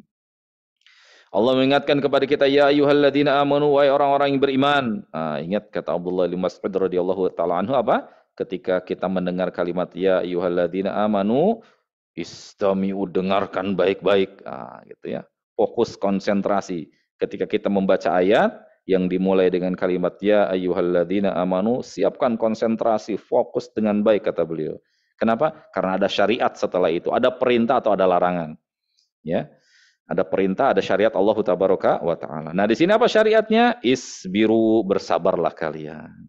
Allah mengingatkan kepada kita, ya ayyuhalladzina amanu, wahai orang-orang yang beriman. Nah, ingat kata Abdullah bin Mas'ud radhiyallahu taala anhu apa? Ketika kita mendengar kalimat ya ayyuhalladzina amanu, istami'u, dengarkan baik-baik. Nah, gitu ya. Fokus, konsentrasi. Ketika kita membaca ayat yang dimulai dengan kalimat ya ayyuhalladzina amanu, siapkan konsentrasi, fokus dengan baik kata beliau. Kenapa? Karena ada syariat setelah itu, ada perintah atau ada larangan. Ya. Ada perintah, ada syariat Allah tabaraka wa taala. Nah, di sini apa syariatnya? Isbiru, bersabarlah kalian.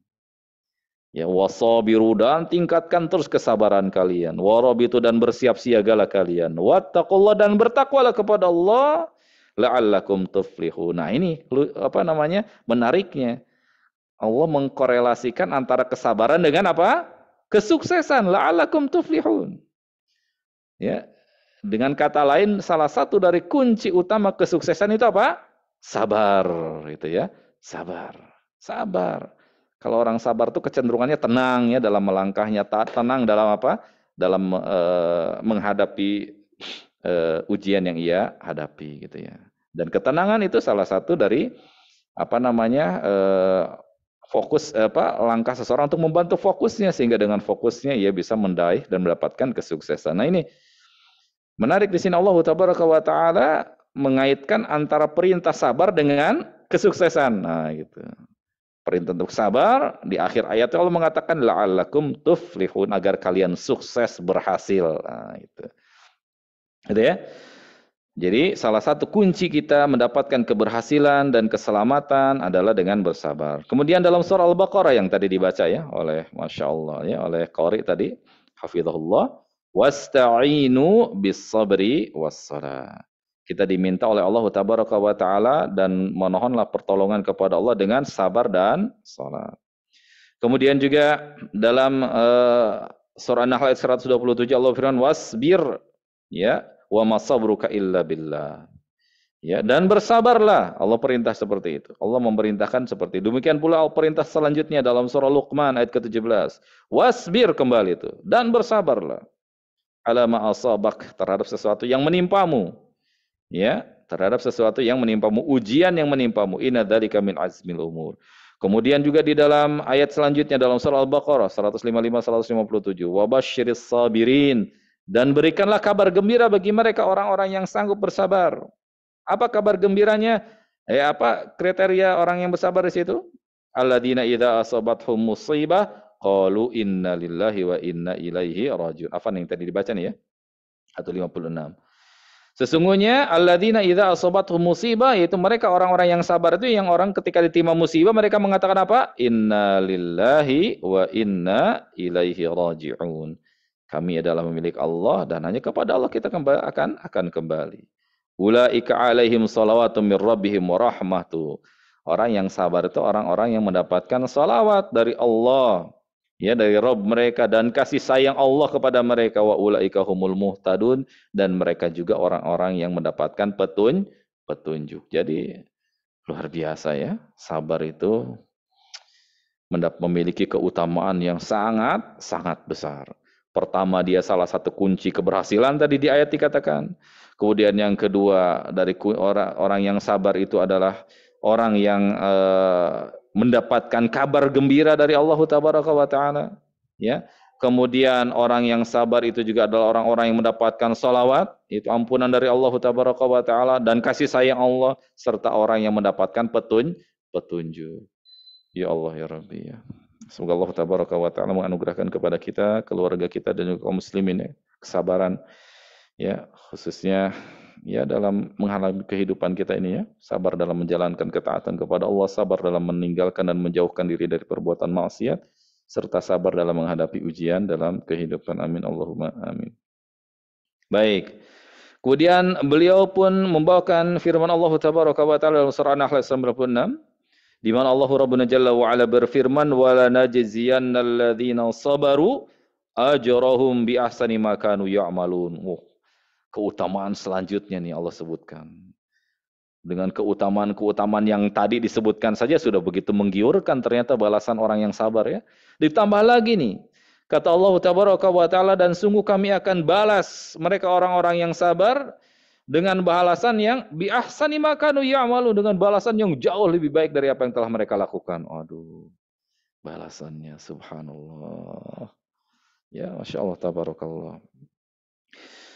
Ya, wasabiru, dan tingkatkan terus kesabaran kalian. Warabitu, dan bersiap siagalah kalian. Wattaqullah, dan bertakwalah kepada Allah. La'allakum tuflihun. Nah, ini menariknya. Allah mengkorelasikan antara kesabaran dengan apa? Kesuksesan. La'allakum tuflihun. Ya. Dengan kata lain, salah satu dari kunci utama kesuksesan itu apa? Sabar, gitu ya. Sabar, sabar. Kalau orang sabar tuh kecenderungannya tenang ya dalam melangkahnya, tenang dalam apa? Dalam menghadapi ujian yang ia hadapi, gitu ya. Dan ketenangan itu salah satu dari apa namanya fokus langkah seseorang untuk membantu fokusnya, sehingga dengan fokusnya ia bisa meraih dan mendapatkan kesuksesan. Nah ini menarik di sini Allah Tabaraka wa Ta'ala mengaitkan antara perintah sabar dengan kesuksesan. Nah gitu. Perintah untuk sabar di akhir ayat Allah mengatakan la'allakum tuflihun, agar kalian sukses berhasil. Nah itu. Gitu ya. Jadi salah satu kunci kita mendapatkan keberhasilan dan keselamatan adalah dengan bersabar. Kemudian dalam surah Al-Baqarah yang tadi dibaca ya oleh Masya Allah ya oleh Qari tadi, hafizahullah, wasta'inu bis-sabri was-salah. Kita diminta oleh Allah Tabaraka wa Ta'ala dan mohonlah pertolongan kepada Allah dengan sabar dan salat. Kemudian juga dalam surah An-Nahl ayat 127 Allah firman wasbir ya wa masabruka illa billah. Ya, dan bersabarlah. Allah perintah seperti itu. Allah memerintahkan seperti itu. Demikian pula perintah selanjutnya dalam surah Luqman ayat ke-17. Wasbir kembali itu dan bersabarlah. Ala ma asabak, terhadap sesuatu yang menimpamu. Ya, terhadap sesuatu yang menimpamu, ujian yang menimpamu. Inna dzalika min azmil umur. Kemudian juga di dalam ayat selanjutnya dalam surah Al-Baqarah 155 157. Wabasyiris sabirin. Dan berikanlah kabar gembira bagi mereka orang-orang yang sanggup bersabar. Apa kabar gembiranya? Apa kriteria orang yang bersabar di situ? Alladzina idza asabathum musibah qalu inna lillahi wa inna ilaihi rajiun. Apa yang tadi dibaca nih ya? 156. Sesungguhnya alladzina idza asabathum musibah, yaitu mereka orang-orang yang sabar itu yang orang ketika ditimpa musibah mereka mengatakan apa? Inna lillahi wa inna ilaihi rajiun. Kami adalah milik Allah dan hanya kepada Allah kita akan kembali. Ulaika alaihim salawatum mir rabbihim wa rahmatu. Orang yang sabar itu orang-orang yang mendapatkan salawat dari Allah, ya dari Rabb mereka, dan kasih sayang Allah kepada mereka. Wa ulaika humul muhtadun, dan mereka juga orang-orang yang mendapatkan petunjuk. Jadi luar biasa ya, sabar itu memiliki keutamaan yang sangat besar. Pertama, dia salah satu kunci keberhasilan tadi di ayat dikatakan. Kemudian yang kedua, dari orang yang sabar itu adalah orang yang mendapatkan kabar gembira dari Allah Tabaraka wa Ta'ala. Ya. Kemudian orang yang sabar itu juga adalah orang-orang yang mendapatkan salawat, itu ampunan dari Allah Tabaraka wa Ta'ala, dan kasih sayang Allah, serta orang yang mendapatkan petunjuk. Ya Allah ya Rabbi ya. Semoga Allah Tabaraka wa Ta'ala menganugerahkan kepada kita, keluarga kita, dan juga kaum muslimin ya, kesabaran ya, khususnya ya dalam menghadapi kehidupan kita ini ya, sabar dalam menjalankan ketaatan kepada Allah, sabar dalam meninggalkan dan menjauhkan diri dari perbuatan maksiat, serta sabar dalam menghadapi ujian dalam kehidupan. Amin Allahumma amin. Baik. Kemudian beliau pun membawakan firman Allah Tabaraka wa Ta'ala dalam surah An-Nahl 96, di mana Allah Rabbuna Jalla wa Ala berfirman wala najziyannal ladzina sabaru ajrahum bi ahsani ma kanu ya'malun. Keutamaan selanjutnya nih Allah sebutkan. Dengan keutamaan-keutamaan yang tadi disebutkan saja sudah begitu menggiurkan, ternyata balasan orang yang sabar ya. Ditambah lagi nih, kata Allah Tabaraka wa Ta'ala, dan sungguh kami akan balas mereka orang-orang yang sabar dengan balasan yang bi ahsani ma kanu ya'malu, dengan balasan yang jauh lebih baik dari apa yang telah mereka lakukan. Aduh, balasannya subhanallah. Ya, Masya Allah, tabarakallah.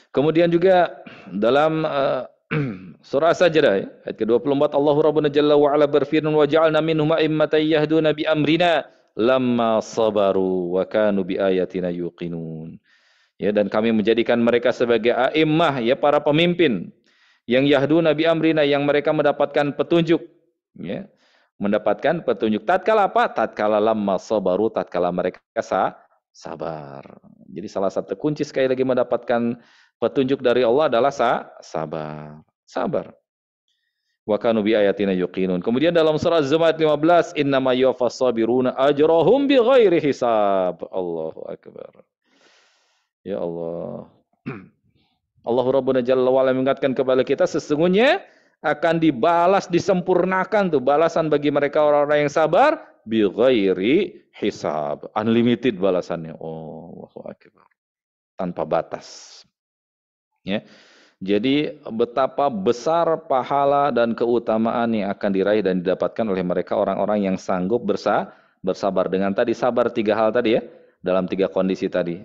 Kemudian juga dalam surah As-Sajdah ayat ke-24 Allah Rabbuna Jalla wa Ala berfirman wa ja'alna minhum a'immatan yahduna bi amrina lamma sabaru wa kanu bi ayatina yuqinun. Ya, dan kami menjadikan mereka sebagai a'immah, ya para pemimpin yang yahduna bi amrina, yang mereka mendapatkan petunjuk, ya. Mendapatkan petunjuk tatkala apa? Tatkala lamma sabaru, tatkala mereka sabar. Jadi salah satu kunci sekali lagi mendapatkan petunjuk dari Allah adalah sabar. Sabar. Wa kanu bi ayatina yuqinun. Kemudian dalam surah Az-Zumar 15, innama yuwaffas sabiruna ajrahum bighairi hisab. Allahu akbar. Ya Allah. Allah Rabbuna Jalla wa'ala mengingatkan kepada kita, sesungguhnya akan dibalas, disempurnakan tuh balasan bagi mereka orang-orang yang sabar bi ghairi hisab. Unlimited balasannya. Oh, Allahu akbar. Tanpa batas. Ya. Jadi betapa besar pahala dan keutamaan yang akan diraih dan didapatkan oleh mereka orang-orang yang sanggup bersabar dengan tadi sabar 3 hal tadi ya, dalam 3 kondisi tadi.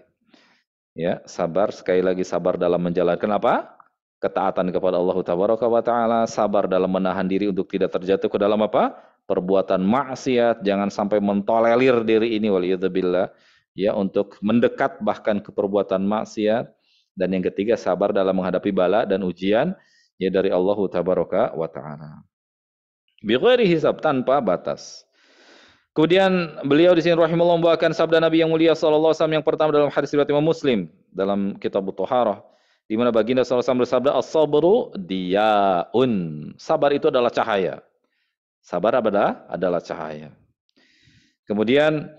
Ya, sabar, sekali lagi sabar dalam menjalankan apa? Ketaatan kepada Allah Tabaraka wa Ta'ala, sabar dalam menahan diri untuk tidak terjatuh ke dalam apa? Perbuatan maksiat, jangan sampai mentolerir diri ini waliyadzubillah, ya, untuk mendekat bahkan ke perbuatan maksiat. Dan yang ketiga, sabar dalam menghadapi bala dan ujian ya dari Allah Tabaraka wa Ta'ala. Bi ghairi hisab, tanpa batas. Kemudian beliau di sini rahimahullah membawakan sabda Nabi yang mulia sallallahu alaihi wasallam yang pertama dalam hadis riwayat Imam Muslim dalam Kitab Thaharah, di mana baginda sallallahu alaihi wasallam bersabda, as-sabru diyaun. Sabar itu adalah cahaya. Sabar adalah cahaya. Kemudian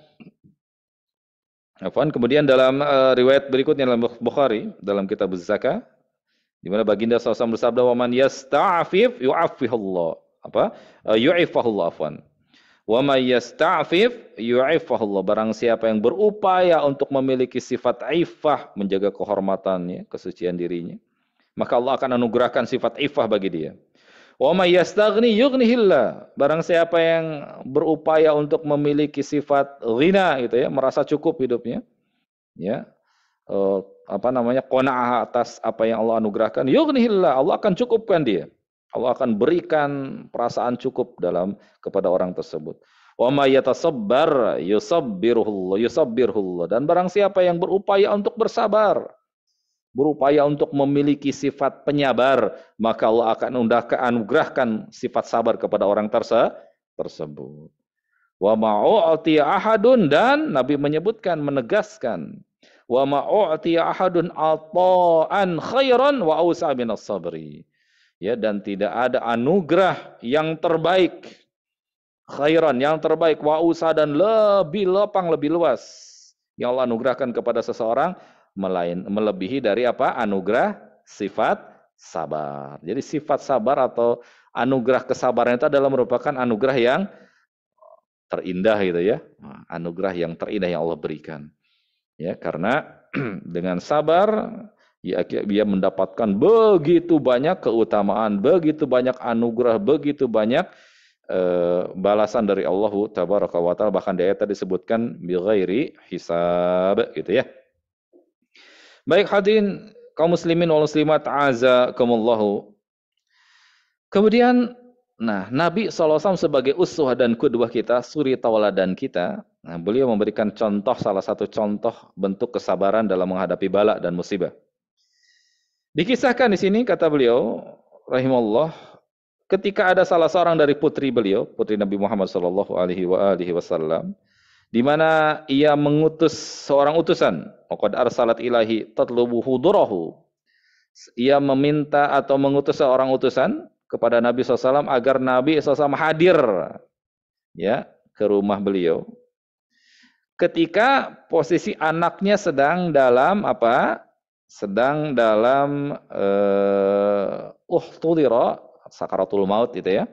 dalam riwayat berikutnya dalam Bukhari dalam Kitab Az-Zakah, di mana baginda sallallahu alaihi wasallam bersabda, wa man yasta'fif yu'affihullah. Yu'ifahullah afwan. Wa may yasta'fif yu'ifahullah. Barang siapa yang berupaya untuk memiliki sifat iffah, menjaga kehormatannya, kesucian dirinya, maka Allah akan anugerahkan sifat iffah bagi dia. Wa may yastaghni yughnihillah. Barang siapa yang berupaya untuk memiliki sifat ghina gitu ya, merasa cukup hidupnya, ya. Qanaah atas apa yang Allah anugerahkan, yughnihillah, Allah akan cukupkan dia. Allah akan berikan perasaan cukup kepada orang tersebut. Wa may yatasabbar yusabbirullah. Dan barang siapa yang berupaya untuk bersabar, berupaya untuk memiliki sifat penyabar, maka Allah akan anugerahkan sifat sabar kepada orang tersebut. Wa ma'u'ti ahadun, dan Nabi menyebutkan, menegaskan, wa ma'u'ti ahadun ata'an khairan wa awsa minas sabri. Ya, dan tidak ada anugerah yang terbaik, khairan yang terbaik, wa awsa, dan lebih lapang, lebih luas yang Allah anugerahkan kepada seseorang melebihi dari apa? Anugerah sifat sabar. Jadi sifat sabar atau anugerah kesabaran itu adalah merupakan anugerah yang terindah gitu ya. Anugerah yang terindah yang Allah berikan. Ya, karena dengan sabar dia mendapatkan begitu banyak keutamaan, begitu banyak anugerah, begitu banyak balasan dari Allah Tabaraka wa Ta'ala. Bahkan di ayat tadi disebutkan bi ghairi hisab gitu ya. Baik hadirin kaum muslimin wal muslimat azakumullahu. Kemudian Nabi SAW sebagai uswah dan qudwah kita, suri tauladan kita, beliau memberikan contoh, salah satu contoh bentuk kesabaran dalam menghadapi bala dan musibah. Dikisahkan di sini, kata beliau rahimahullah, ketika ada salah seorang dari putri beliau, putri Nabi Muhammad sallallahu alaihi wasallam, di mana ia mengutus seorang utusan, qad arsalat ilahi tatlubu hudurahu. Ia meminta atau mengutus seorang utusan kepada Nabi SAW agar Nabi SAW hadir ya ke rumah beliau. Ketika posisi anaknya sedang dalam apa? Sedang dalam uhtudira, sakaratul maut itu ya.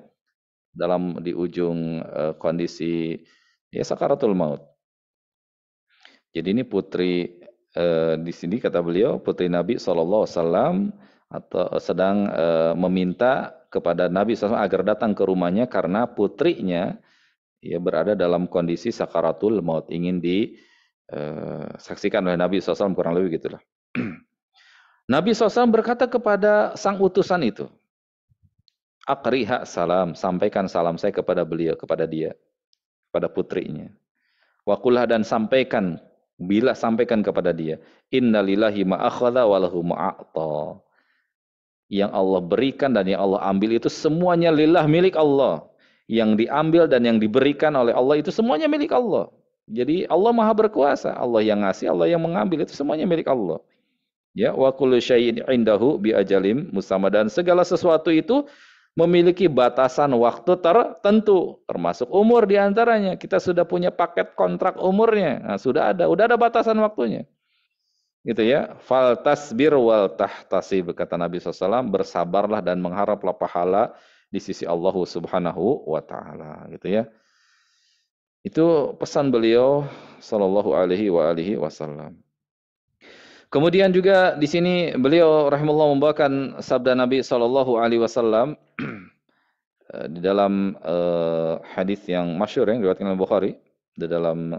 Di ujung kondisi ya sakaratul maut. Jadi ini putri di sini kata beliau putri Nabi SAW atau sedang meminta kepada Nabi SAW agar datang ke rumahnya karena putrinya ya berada dalam kondisi sakaratul maut, ingin disaksikan oleh Nabi SAW, kurang lebih gitulah. Nabi SAW berkata kepada sang utusan itu, aqriha salam, sampaikan salam saya kepada beliau, kepada dia, kepada putrinya. Waqulah, dan sampaikan kepada dia, innalillahi ma akhadha wa lahu ma a'ta. Yang Allah berikan dan yang Allah ambil itu semuanya lillah, milik Allah. Yang diambil dan yang diberikan oleh Allah itu semuanya milik Allah. Jadi Allah Maha berkuasa, Allah yang ngasih, Allah yang mengambil, itu semuanya milik Allah. Ya, wa kullu syai'in indahu bi ajalim musamma, dan segala sesuatu itu memiliki batasan waktu tertentu, termasuk umur diantaranya. Kita sudah punya paket kontrak umurnya, sudah ada batasan waktunya. gitu ya. Fal tasbir wal tahtasib, kata Nabi SAW, bersabarlah dan mengharaplah pahala di sisi Allah Subhanahu wa taala, gitu ya. Itu pesan beliau sallallahu alaihi wasallam. Kemudian juga di sini beliau rahimahullah membawakan sabda Nabi sallallahu alaihi wasallam di dalam hadis yang masyhur yang diriwayatkan oleh Bukhari di dalam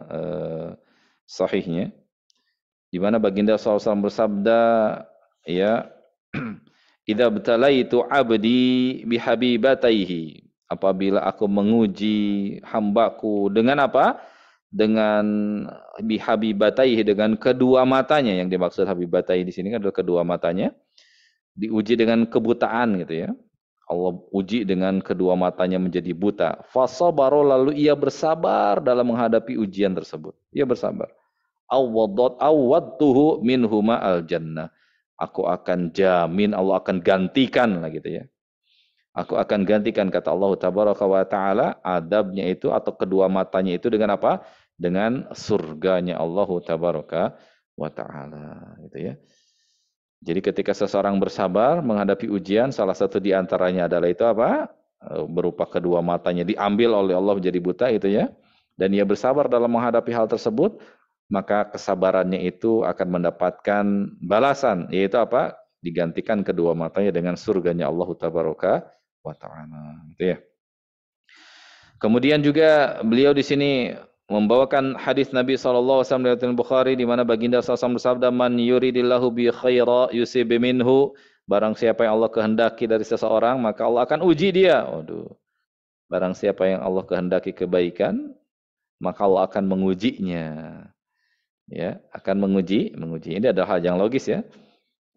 sahihnya, di mana baginda SAW bersabda, ya, idza btalaitu abdi bihabibataihi, apabila aku menguji hambaku dengan apa? Dengan bihabibataihi, dengan kedua matanya. Yang dimaksud habibataihi di sini kan adalah kedua matanya. Diuji dengan kebutaan gitu ya. Allah uji dengan kedua matanya menjadi buta. Fasabaro, lalu ia bersabar dalam menghadapi ujian tersebut. Ia bersabar. Awwadtuhu minhuma al-jannah. Aku akan jamin, Allah akan gantikan lah gitu ya. Aku akan gantikan, kata Allah tabaraka wa taala, adabnya itu atau kedua matanya itu dengan apa? Dengan surganya Allah tabaraka wa taala, gitu ya. Jadi ketika seseorang bersabar menghadapi ujian, salah satu di antaranya adalah itu apa? Berupa kedua matanya diambil oleh Allah menjadi buta itu ya. Dan ia bersabar dalam menghadapi hal tersebut, maka kesabarannya itu akan mendapatkan balasan, yaitu apa? Digantikan kedua matanya dengan surganya Allah tabaraka wa ta'ala, gitu ya. Kemudian juga beliau di sini membawakan hadis Nabi SAW dari Bukhari, di mana baginda SAW bersabda, man yuridillahu bi khaira yusib minhu, barang siapa yang Allah kehendaki dari seseorang maka Allah akan uji dia. Waduh. Barang siapa yang Allah kehendaki kebaikan maka Allah akan mengujinya. Ya, akan menguji. Ini adalah hal yang logis ya.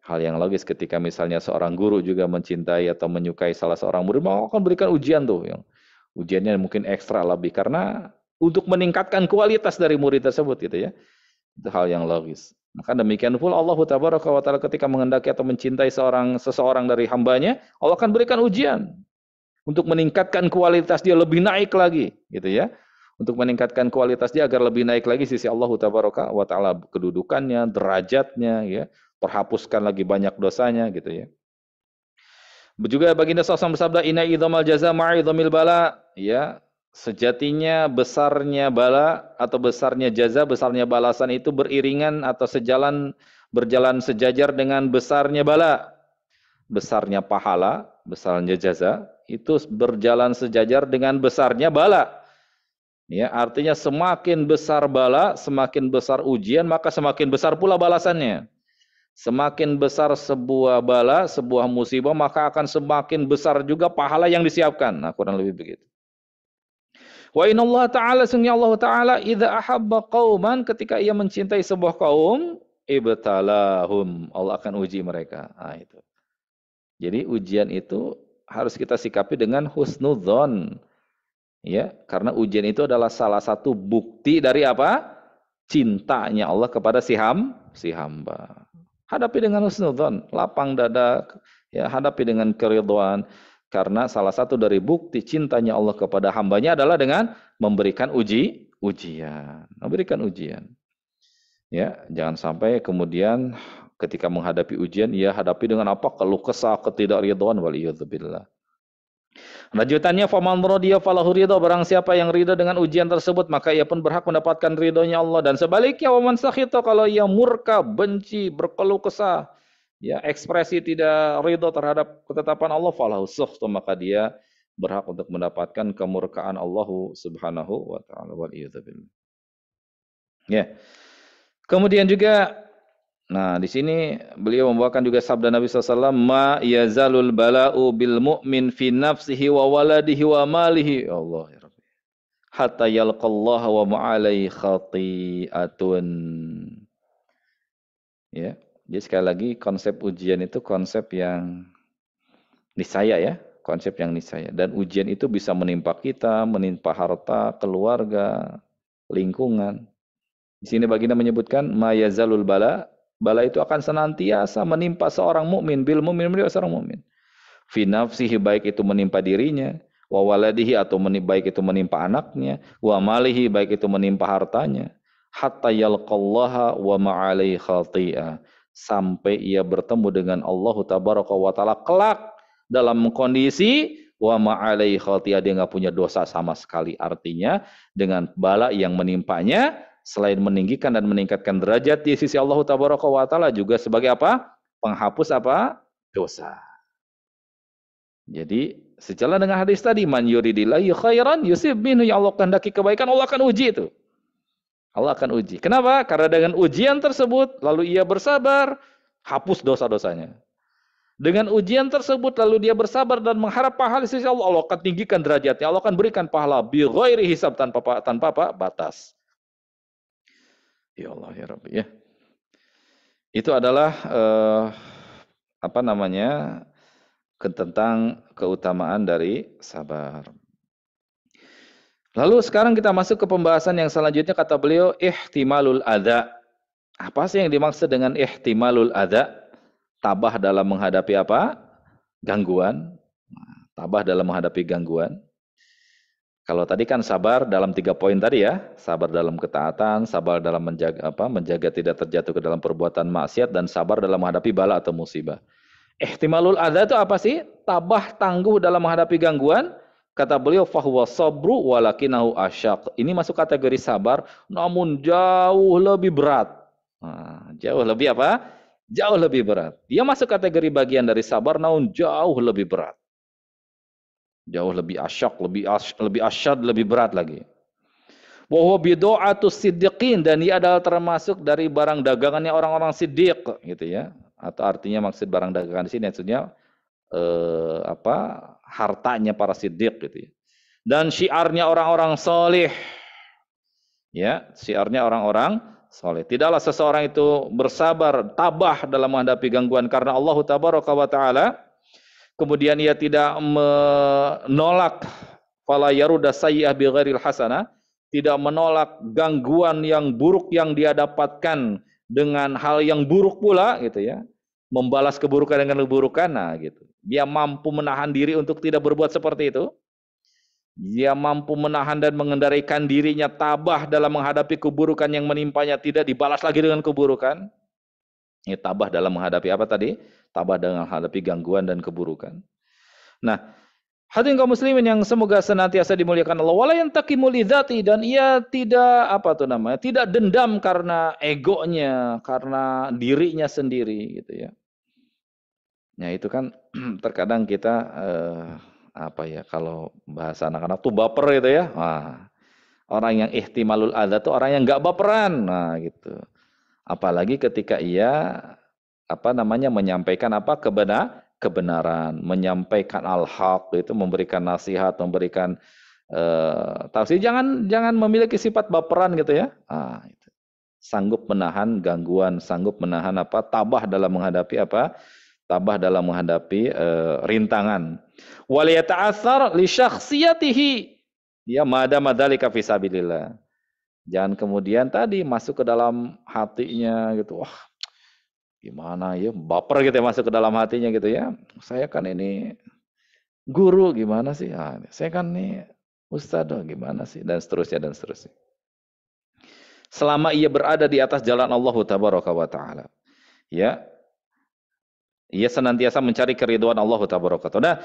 Hal yang logis ketika misalnya seorang guru juga mencintai atau menyukai salah seorang murid, maka akan berikan ujian tuh, yang ujiannya mungkin ekstra lebih karena untuk meningkatkan kualitas dari murid tersebut gitu ya. Itu hal yang logis. Maka demikian pula Allah tabaraka wa taala ketika menghendaki atau mencintai seseorang dari hambanya, Allah akan berikan ujian untuk meningkatkan kualitas dia lebih naik lagi gitu ya. Untuk meningkatkan kualitas dia agar lebih naik lagi sisi Allah tabaraka wa taala, kedudukannya, derajatnya ya, terhapuskan lagi banyak dosanya gitu ya. Juga baginda SAW bersabda, inna idzamal jaza ma'idhamil bala, ya, sejatinya besarnya bala atau besarnya jaza, besarnya balasan itu beriringan atau berjalan sejajar dengan besarnya bala. Besarnya pahala, besarnya jaza itu berjalan sejajar dengan besarnya bala. Ya, artinya semakin besar bala, semakin besar ujian, maka semakin besar pula balasannya. Semakin besar sebuah bala, sebuah musibah, maka akan semakin besar juga pahala yang disiapkan. Nah, kurang lebih begitu. Wa inna Allah Ta'ala, sungguh Allah Ta'ala, idza ahabba qauman, ketika ia mencintai sebuah kaum, ibtalahum, Allah akan uji mereka. Nah, itu. Jadi ujian itu harus kita sikapi dengan husnudzon. Ya, karena ujian itu adalah salah satu bukti dari apa? Cintanya Allah kepada si hamba. Hadapi dengan husnudzon, lapang dada, ya, hadapi dengan keridhaan, karena salah satu dari bukti cintanya Allah kepada hambanya adalah dengan memberikan ujian. Ya, jangan sampai kemudian ketika menghadapi ujian, ia hadapi dengan apa? Keluh kesah, ketidakridhaan, waliyadzubillah. Lanjutannya, faman radiya falahu ridha, barang siapa yang ridha dengan ujian tersebut maka ia pun berhak mendapatkan ridhonya Allah. Dan sebaliknya, waman sakhita, kalau ia murka, benci, berkeluh kesah, ya, ekspresi tidak ridha terhadap ketetapan Allah, falahu sukhtu, maka dia berhak untuk mendapatkan kemurkaan Allah Subhanahu wa taala, waliyadzubillah. Ya. Kemudian juga, nah, di sini beliau membawakan juga sabda Nabi SAW, ma yazalul bala'u bil mu'min fi nafsihi wa waladihi wa malihi, Allah ya Rabbi, hatta yalqallaha wa ma'alai khati'atun. Ya, jadi sekali lagi konsep ujian itu konsep yang niscaya ya, konsep yang niscaya. Dan ujian itu bisa menimpa kita, menimpa harta, keluarga, lingkungan. Di sini baginda menyebutkan ma yazalul bala, bala itu akan senantiasa menimpa seorang mukmin, bil mukmin, seorang mukmin. Fi nafsihi, baik itu menimpa dirinya, wa waladihi, atau baik itu menimpa anaknya, wa malihi, baik itu menimpa hartanya. hatta yalqallaha wa ma'alai khati'ah, sampai ia bertemu dengan Allah tabaraka wa taala kelak dalam kondisi wa ma'alai khati'ah, dia nggak punya dosa sama sekali. Artinya dengan bala yang menimpanya, selain meninggikan dan meningkatkan derajat di sisi Allah tabaraka wa taala, juga sebagai apa? Penghapus apa? Dosa. Jadi sejalan dengan hadis tadi, man yuridillahi khairan yusib minhu, yang Allah kehendaki kebaikan, Allah akan uji itu. Allah akan uji. Kenapa? Karena dengan ujian tersebut lalu ia bersabar, hapus dosa-dosanya. Dengan ujian tersebut lalu dia bersabar dan mengharap pahala di sisi Allah, Allah akan tinggikan derajatnya, Allah akan berikan pahala bi ghairi hisab, tanpa batas. Ya Allah ya Rabbi ya. Itu adalah tentang keutamaan dari sabar. Lalu sekarang kita masuk ke pembahasan yang selanjutnya, kata beliau ihtimalul adza. Apa sih yang dimaksud dengan ihtimalul adza? Tabah dalam menghadapi apa? Gangguan. Tabah dalam menghadapi gangguan. Kalau tadi kan sabar dalam 3 poin tadi ya, sabar dalam ketaatan, sabar dalam menjaga tidak terjatuh ke dalam perbuatan maksiat, dan sabar dalam menghadapi bala atau musibah. Ihtimalul adza itu apa sih? Tabah tangguh dalam menghadapi gangguan. Kata beliau fahuwa sabru walakinahu asyaq. Ini masuk kategori sabar, namun jauh lebih berat. Nah, jauh lebih apa? Jauh lebih berat. Dia masuk kategori bagian dari sabar, namun jauh lebih berat. Jauh lebih asyaq, lebih asyad, lebih berat lagi. Wa huwa bidu'atus siddiqin, dan ia adalah termasuk dari barang dagangannya orang-orang siddiq gitu ya. Atau artinya maksud barang dagangan di sini maksudnya hartanya para siddiq gitu ya. Dan syiarnya orang-orang soleh. Ya, syiarnya orang-orang soleh. Tidaklah seseorang itu bersabar, tabah dalam menghadapi gangguan karena Allah tabaraka wa taala, kemudian ia tidak menolak fala yaruda sayyi'ah bi ghairil hasanah, tidak menolak gangguan yang buruk yang dia dapatkan dengan hal yang buruk pula gitu ya. Membalas keburukan dengan keburukan, nah gitu. Dia mampu menahan diri untuk tidak berbuat seperti itu. Dia mampu menahan dan mengendalikan dirinya tabah dalam menghadapi keburukan yang menimpanya, tidak dibalas lagi dengan keburukan. Ini tabah dalam menghadapi apa tadi? Tabah dalam menghadapi gangguan dan keburukan. Nah, hadirin kaum muslimin yang semoga senantiasa dimuliakan Allah, wala yantaqimu lidzati, dan ia tidak tidak dendam karena egonya, karena dirinya sendiri gitu ya. Ya itu kan terkadang kita kalau bahasa anak-anak tuh baper gitu ya. Nah, orang yang ihtimalul adza tuh orang yang enggak baperan. Nah, gitu. Apalagi ketika ia menyampaikan kebenaran, menyampaikan al-haq, itu memberikan nasihat, memberikan tausiah, jangan memiliki sifat baperan gitu ya. Nah, itu. Sanggup menahan gangguan, sanggup menahan tabah dalam menghadapi tabah dalam menghadapi rintangan. Wal yata'atsar li syakhsiyatihi, ya madama dzalika fi sabilillah. Jangan kemudian tadi masuk ke dalam hatinya gitu, wah gimana ya, baper gitu ya, masuk ke dalam hatinya gitu ya. Saya kan ini guru gimana sih? Saya kan ini ustadz gimana sih? Dan seterusnya dan seterusnya. Selama ia berada di atas jalan Allah tabaraka wa taala, ya, ia senantiasa mencari keridhaan Allah tabaraka wa taala. Nah,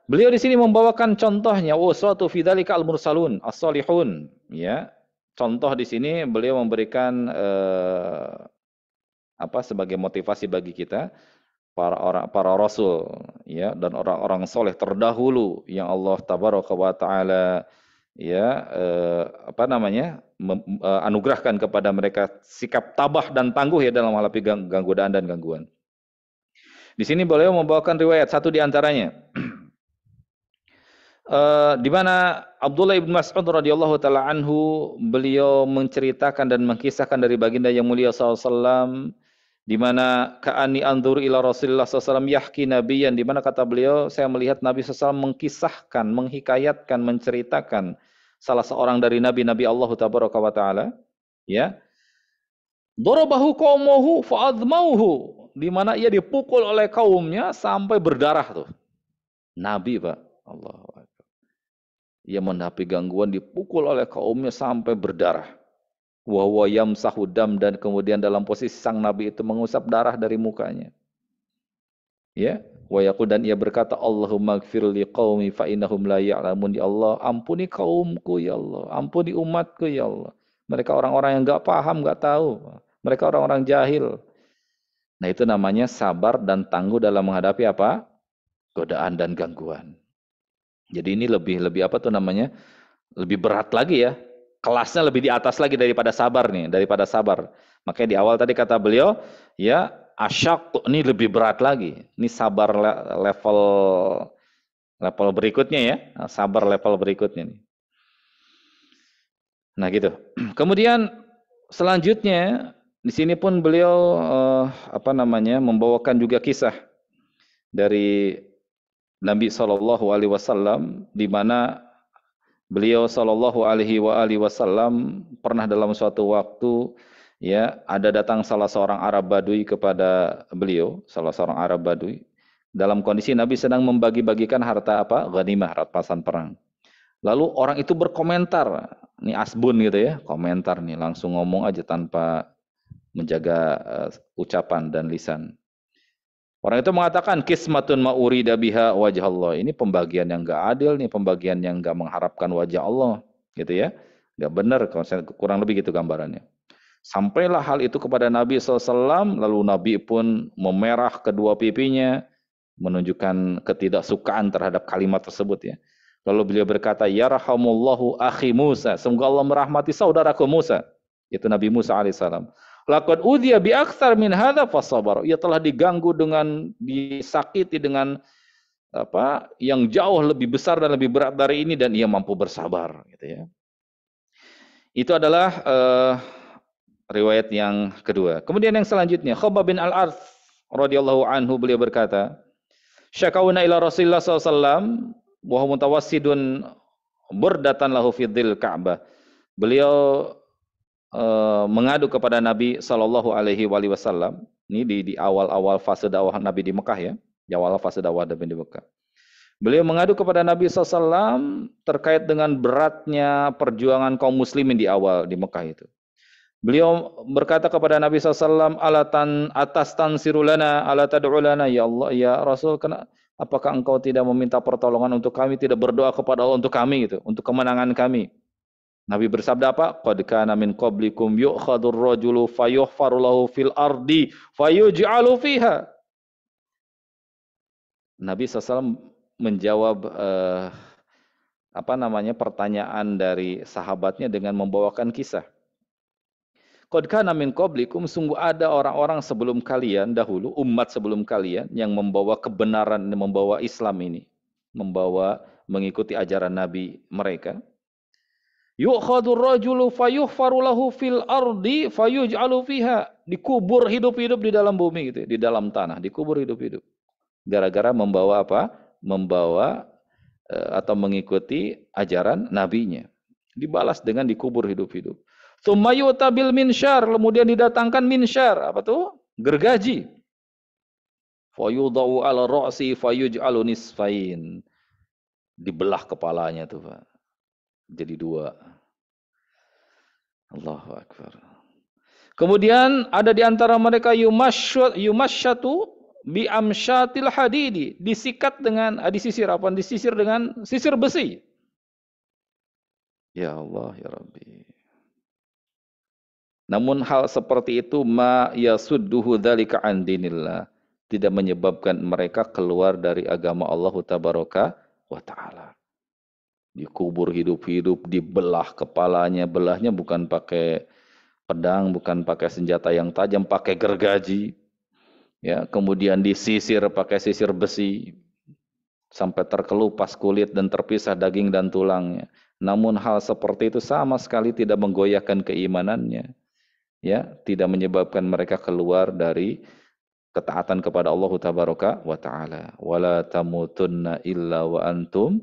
beliau di sini membawakan contohnya, uswatu fi dzalika al-mursalun as-salihun, ya. Contoh di sini beliau memberikan sebagai motivasi bagi kita para rasul, ya, dan orang-orang soleh terdahulu yang Allah tabaraka wa taala ya anugerahkan kepada mereka sikap tabah dan tangguh ya dalam menghadapi godaan dan gangguan. Di sini beliau membawakan riwayat satu di antaranya di mana Abdullah ibn Mas'ud radhiyallahu taala anhu, beliau menceritakan dan mengkisahkan dari baginda yang mulia SAW, di mana ka'ani anzur ila Rasulullah SAW yahki nabiyan, di mana kata beliau, saya melihat Nabi SAW mengkisahkan, menghikayatkan, menceritakan salah seorang dari nabi-nabi Allah tabaraka wa taala, ya. Darabahu qaumuhu fa'admauhu, di mana ia dipukul oleh kaumnya sampai berdarah tuh. Nabi, Pak. Allahu akbar. Ia menghadapi gangguan, dipukul oleh kaumnya sampai berdarah. wa huwa yamsahu dam, dan kemudian dalam posisi sang nabi itu mengusap darah dari mukanya. Ya, wa yaqul, dan ia berkata, Allahumma ighfir li qaumi fa innahum la ya'lamun. Ya Allah, ampuni kaumku ya Allah, ampuni umatku ya Allah. Mereka orang-orang yang enggak paham, enggak tahu. Mereka orang-orang jahil. Nah, itu namanya sabar dan tangguh dalam menghadapi apa? Godaan dan gangguan. Jadi ini lebih apa tuh namanya? Lebih berat lagi ya. Kelasnya lebih di atas lagi daripada sabar nih, daripada sabar. Makanya di awal tadi kata beliau, ya asyak ini lebih berat lagi. Ini sabar level berikutnya ya, sabar level berikutnya nih. Nah gitu. Kemudian selanjutnya di sini pun beliau membawakan juga kisah dari Nabi SAW, di mana beliau SAW pernah dalam suatu waktu ya ada datang salah seorang Arab Badui kepada beliau, salah seorang Arab Badui dalam kondisi Nabi sedang membagi-bagikan harta ghanimah, rampasan perang. Lalu orang itu berkomentar, ini asbun gitu ya, komentar nih langsung ngomong aja tanpa menjaga ucapan dan lisan. Orang itu mengatakan kismatun ma'urida biha wajah Allah. Ini pembagian yang enggak adil nih, pembagian yang enggak mengharapkan wajah Allah, gitu ya. Enggak benar, kurang lebih gitu gambarannya. Sampailah hal itu kepada Nabi SAW, lalu Nabi pun memerah kedua pipinya, menunjukkan ketidaksukaan terhadap kalimat tersebut ya. Lalu beliau berkata, yarhamullahu akhi Musa, semoga Allah merahmati saudaraku Musa. Itu Nabi Musa alaihissalam. Laqad udhiya bi aktsar min hadza fasabar. Ia telah diganggu dengan, disakiti dengan yang jauh lebih besar dan lebih berat dari ini, dan ia mampu bersabar gitu ya. Itu adalah riwayat yang kedua. Kemudian yang selanjutnya, Khabbab bin Al-Arth radhiyallahu anhu, beliau berkata, syakauna ila Rasulillah SAW wa huwa mutawassidun burdatan lahu fi dhil Ka'bah. Beliau mengadu kepada Nabi Shallallahu Alaihi Wasallam. Ini di awal-awal fase dakwah Nabi di Mekah ya, di awal fase dakwah Nabi di Mekah. Beliau mengadu kepada Nabi SAW terkait dengan beratnya perjuangan kaum muslimin di awal di Mekah itu. Beliau berkata kepada Nabi SAW, alatan atas tansirulana, ala tad'ulana, ya Allah, ya Rasul, apakah engkau tidak meminta pertolongan untuk kami, tidak berdoa kepada Allah untuk kami gitu, untuk kemenangan kami? Nabi bersabda apa? Qad kana min qablikum yu'khadur rajulu fayuhfaru lahu fil ardi fayuj'alu fiha. Nabi SAW menjawab pertanyaan dari sahabatnya dengan membawakan kisah. Qad kana min qablikum, sungguh ada orang-orang sebelum kalian dahulu, umat sebelum kalian yang membawa kebenaran, membawa Islam ini, mengikuti ajaran Nabi mereka. Yu'khadur rajulu fayuhfaru lahu fil ardi fayuj'alu fiha. Dikubur hidup-hidup di dalam bumi gitu, di dalam tanah, dikubur hidup-hidup. Gara-gara membawa apa? Membawa atau mengikuti ajaran nabinya. Dibalas dengan dikubur hidup-hidup. Tsumma yu'ta bil minsyar, kemudian didatangkan minsyar, apa tuh? Gergaji. Fayudau ala ra'si fayuj'alu nisfain. Dibelah kepalanya tuh, Pak. Jadi dua. Allahu Akbar. Kemudian ada di antara mereka yumasyatu bi amsyatil hadidi, disisir dengan sisir besi. Ya Allah ya Rabbi. Namun hal seperti itu ma yasudduhu dzalika an dinillah, tidak menyebabkan mereka keluar dari agama Allah tabaraka wa taala. Dikubur hidup-hidup, dibelah kepalanya, belahnya bukan pakai pedang, bukan pakai senjata yang tajam, pakai gergaji. Ya, kemudian disisir pakai sisir besi sampai terkelupas kulit dan terpisah daging dan tulangnya. Namun hal seperti itu sama sekali tidak menggoyahkan keimanannya. Ya, tidak menyebabkan mereka keluar dari ketaatan kepada Allah tabaraka wa taala. Wala tamutunna illa wa antum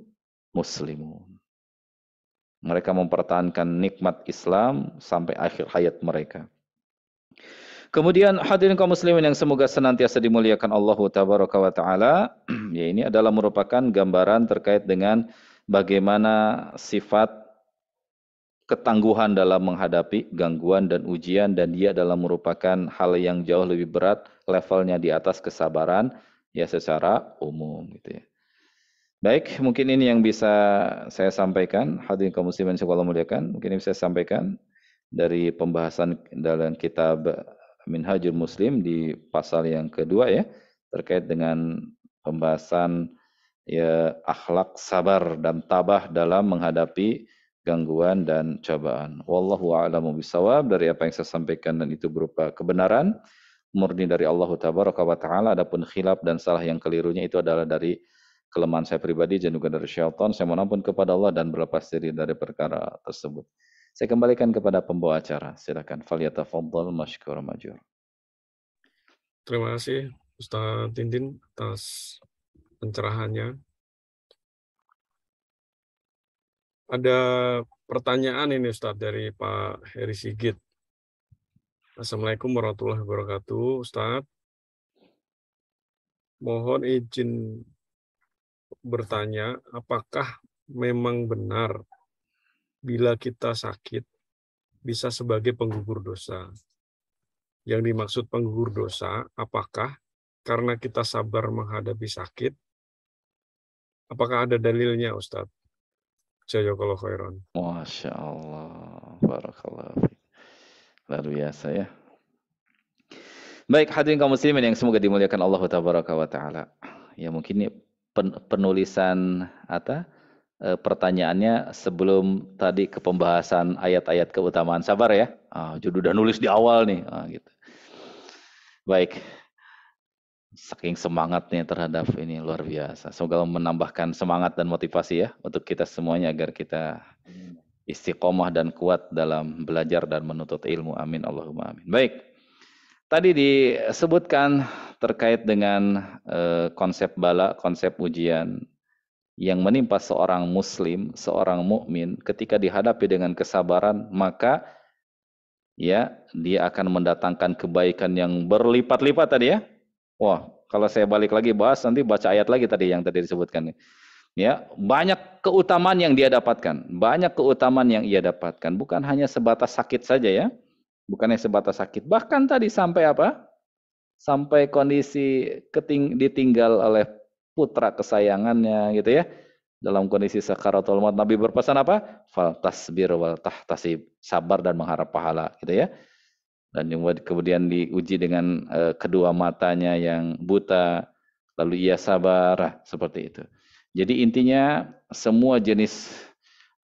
muslimun. Mereka mempertahankan nikmat Islam sampai akhir hayat mereka. Kemudian hadirin kaum muslimin yang semoga senantiasa dimuliakan Allah tabaraka wa taala, ya ini adalah merupakan gambaran terkait dengan bagaimana sifat ketangguhan dalam menghadapi gangguan dan ujian, dan dia adalah merupakan hal yang jauh lebih berat, levelnya di atas kesabaran ya secara umum gitu ya. Baik, mungkin ini yang bisa saya sampaikan. Hadirin kaum muslimin yang Allah muliakan, mungkin ini bisa saya sampaikan dari pembahasan dalam kitab Minhajul Muslim di pasal yang kedua ya, terkait dengan pembahasan ya akhlak sabar dan tabah dalam menghadapi gangguan dan cobaan. Wallahu a'lamu bishawab. Dari apa yang saya sampaikan dan itu berupa kebenaran murni dari Allah tabaraka wa taala, adapun khilaf dan salah yang kelirunya itu adalah dari kelemahan saya pribadi dan juga dari syaitan. Saya mohon ampun kepada Allah dan berlepas diri dari perkara tersebut. Saya kembalikan kepada pembawa acara. Silakan falyatafaddal masykur majur. Terima kasih Ustaz Tintin atas pencerahannya. Ada pertanyaan ini Ustaz dari Pak Heri Sigit. Assalamualaikum warahmatullahi wabarakatuh, Ustaz. Mohon izin bertanya, apakah memang benar bila kita sakit bisa sebagai penggugur dosa? Yang dimaksud penggugur dosa, apakah karena kita sabar menghadapi sakit? Apakah ada dalilnya, Ustaz? Jazakallahu khairan. Masya Allah, barakallahu fiik. Luar biasa ya. Baik, hadirin kaum muslimin yang semoga dimuliakan Allah tabaraka wa taala. Ya mungkin ini penulisan pertanyaannya sebelum tadi ke pembahasan ayat-ayat keutamaan sabar ya. Jadi udah nulis di awal nih, gitu. Baik. Saking semangatnya terhadap ini luar biasa. Semoga Allah menambahkan semangat dan motivasi ya untuk kita semuanya agar kita istiqomah dan kuat dalam belajar dan menuntut ilmu. Amin Allahumma amin. Baik. Tadi disebutkan terkait dengan konsep bala, konsep ujian yang menimpa seorang muslim, seorang mukmin ketika dihadapi dengan kesabaran, maka ya dia akan mendatangkan kebaikan yang berlipat-lipat tadi ya. Wah, kalau saya balik lagi bahas nanti baca ayat lagi tadi yang tadi disebutkan. Ya, banyak keutamaan yang dia dapatkan. Banyak keutamaan yang ia dapatkan. Bukan hanya sebatas sakit saja ya. Bukan hanya sebatas sakit. Bahkan tadi sampai apa? Sampai kondisi ditinggal oleh putra kesayangannya gitu ya. Dalam kondisi sakaratul maut, Nabi berpesan apa? Fal tasbir wal tahtasib. Sabar dan mengharap pahala gitu ya. Dan kemudian diuji dengan kedua matanya yang buta, lalu ia sabar, seperti itu. Jadi intinya semua jenis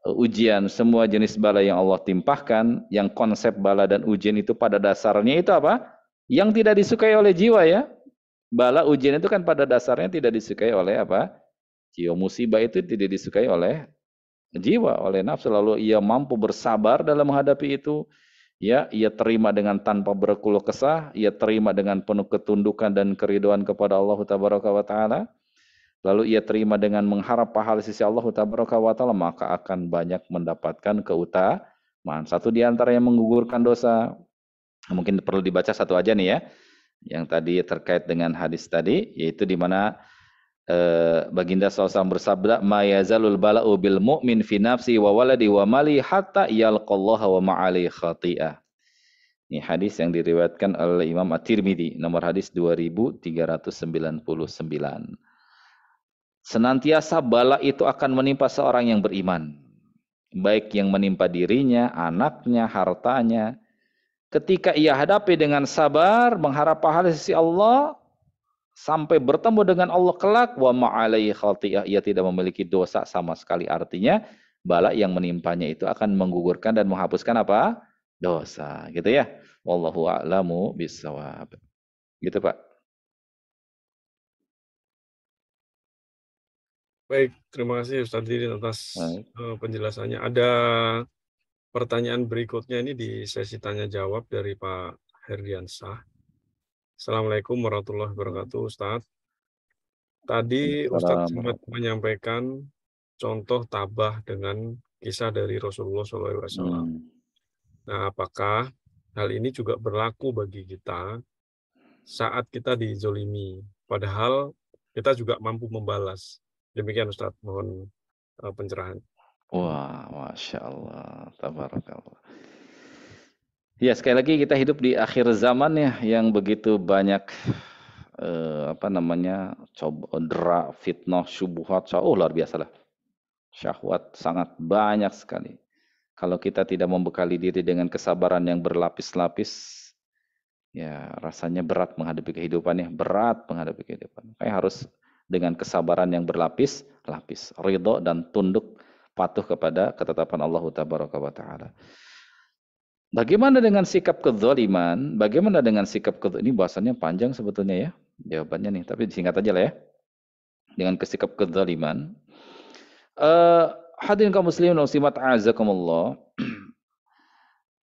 ujian, semua jenis bala yang Allah timpahkan, yang konsep bala dan ujian itu pada dasarnya itu apa? Yang tidak disukai oleh jiwa ya. Bala ujian itu kan pada dasarnya tidak disukai oleh apa? Jiwa. Musibah itu tidak disukai oleh jiwa, oleh nafsu. Lalu ia mampu bersabar dalam menghadapi itu. Ya, ia terima dengan tanpa berkeluh kesah, ia terima dengan penuh ketundukan dan keriduan kepada Allah Tabaraka wa taala. Lalu ia terima dengan mengharap pahala sisi Allah Tabaraka wa taala, maka akan banyak mendapatkan keutamaan. Satu di antara yang menggugurkan dosa. Mungkin perlu dibaca satu aja nih ya. Yang tadi terkait dengan hadis tadi, yaitu di mana Baginda SAW bersabda, "Ma yazalul bala'u bil mu'min fi nafsi wa waladi wa mali hatta yalqallaha wa ma'ali khati'ah." Ini hadis yang diriwayatkan oleh Imam At-Tirmidzi, nomor hadis 2399. Senantiasa bala itu akan menimpa seorang yang beriman, baik yang menimpa dirinya, anaknya, hartanya. Ketika ia hadapi dengan sabar, mengharap pahala sisi Allah, sampai bertemu dengan Allah kelak, wa ma'alaihi khati'ah, ia tidak memiliki dosa sama sekali. Artinya bala yang menimpanya itu akan menggugurkan dan menghapuskan apa? Dosa, gitu ya. Wallahu a'lamu bissawab. Gitu, Pak. Baik, terima kasih Ustaz Didin atas penjelasannya. Ada pertanyaan berikutnya ini di sesi tanya jawab dari Pak Herdiansah. Assalamualaikum warahmatullahi wabarakatuh, Ustaz. Tadi Ustaz sempat menyampaikan contoh tabah dengan kisah dari Rasulullah SAW. Nah, apakah hal ini juga berlaku bagi kita saat kita dizolimi, padahal kita juga mampu membalas? Demikian Ustaz, mohon pencerahan. Wah, Masya Allah. Tabarakallah. Ya, sekali lagi kita hidup di akhir zaman ya, yang begitu banyak coba fitnah, syubhat, luar biasa lah. Syahwat sangat banyak sekali. Kalau kita tidak membekali diri dengan kesabaran yang berlapis-lapis, ya rasanya berat menghadapi kehidupan ya, berat menghadapi kehidupan. Kayak harus dengan kesabaran yang berlapis-lapis, ridho dan tunduk patuh kepada ketetapan Allah Tabaraka wa Ta'ala. Bagaimana dengan sikap kezaliman? Bagaimana dengan sikap kezaliman? Ini bahasannya panjang sebetulnya ya, jawabannya nih, tapi disingkat aja lah ya. Dengan sikap kezaliman. Hadirin kaum muslimin dan muslimat azakumullah.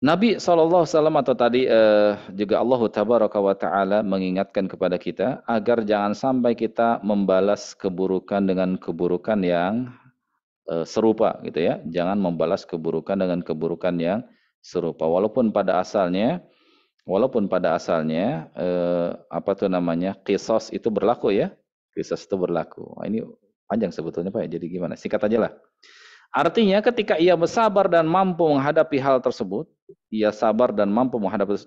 Nabi SAW atau tadi juga Allah Tabaraka wa Ta'ala mengingatkan kepada kita agar jangan sampai kita membalas keburukan dengan keburukan yang serupa gitu ya. Jangan membalas keburukan dengan keburukan yang serupa. Walaupun pada asalnya qisas itu berlaku ya. Qisas itu berlaku. Nah, ini panjang sebetulnya Pak ya. Jadi gimana? Singkat aja lah. Artinya ketika ia bersabar dan mampu menghadapi hal tersebut,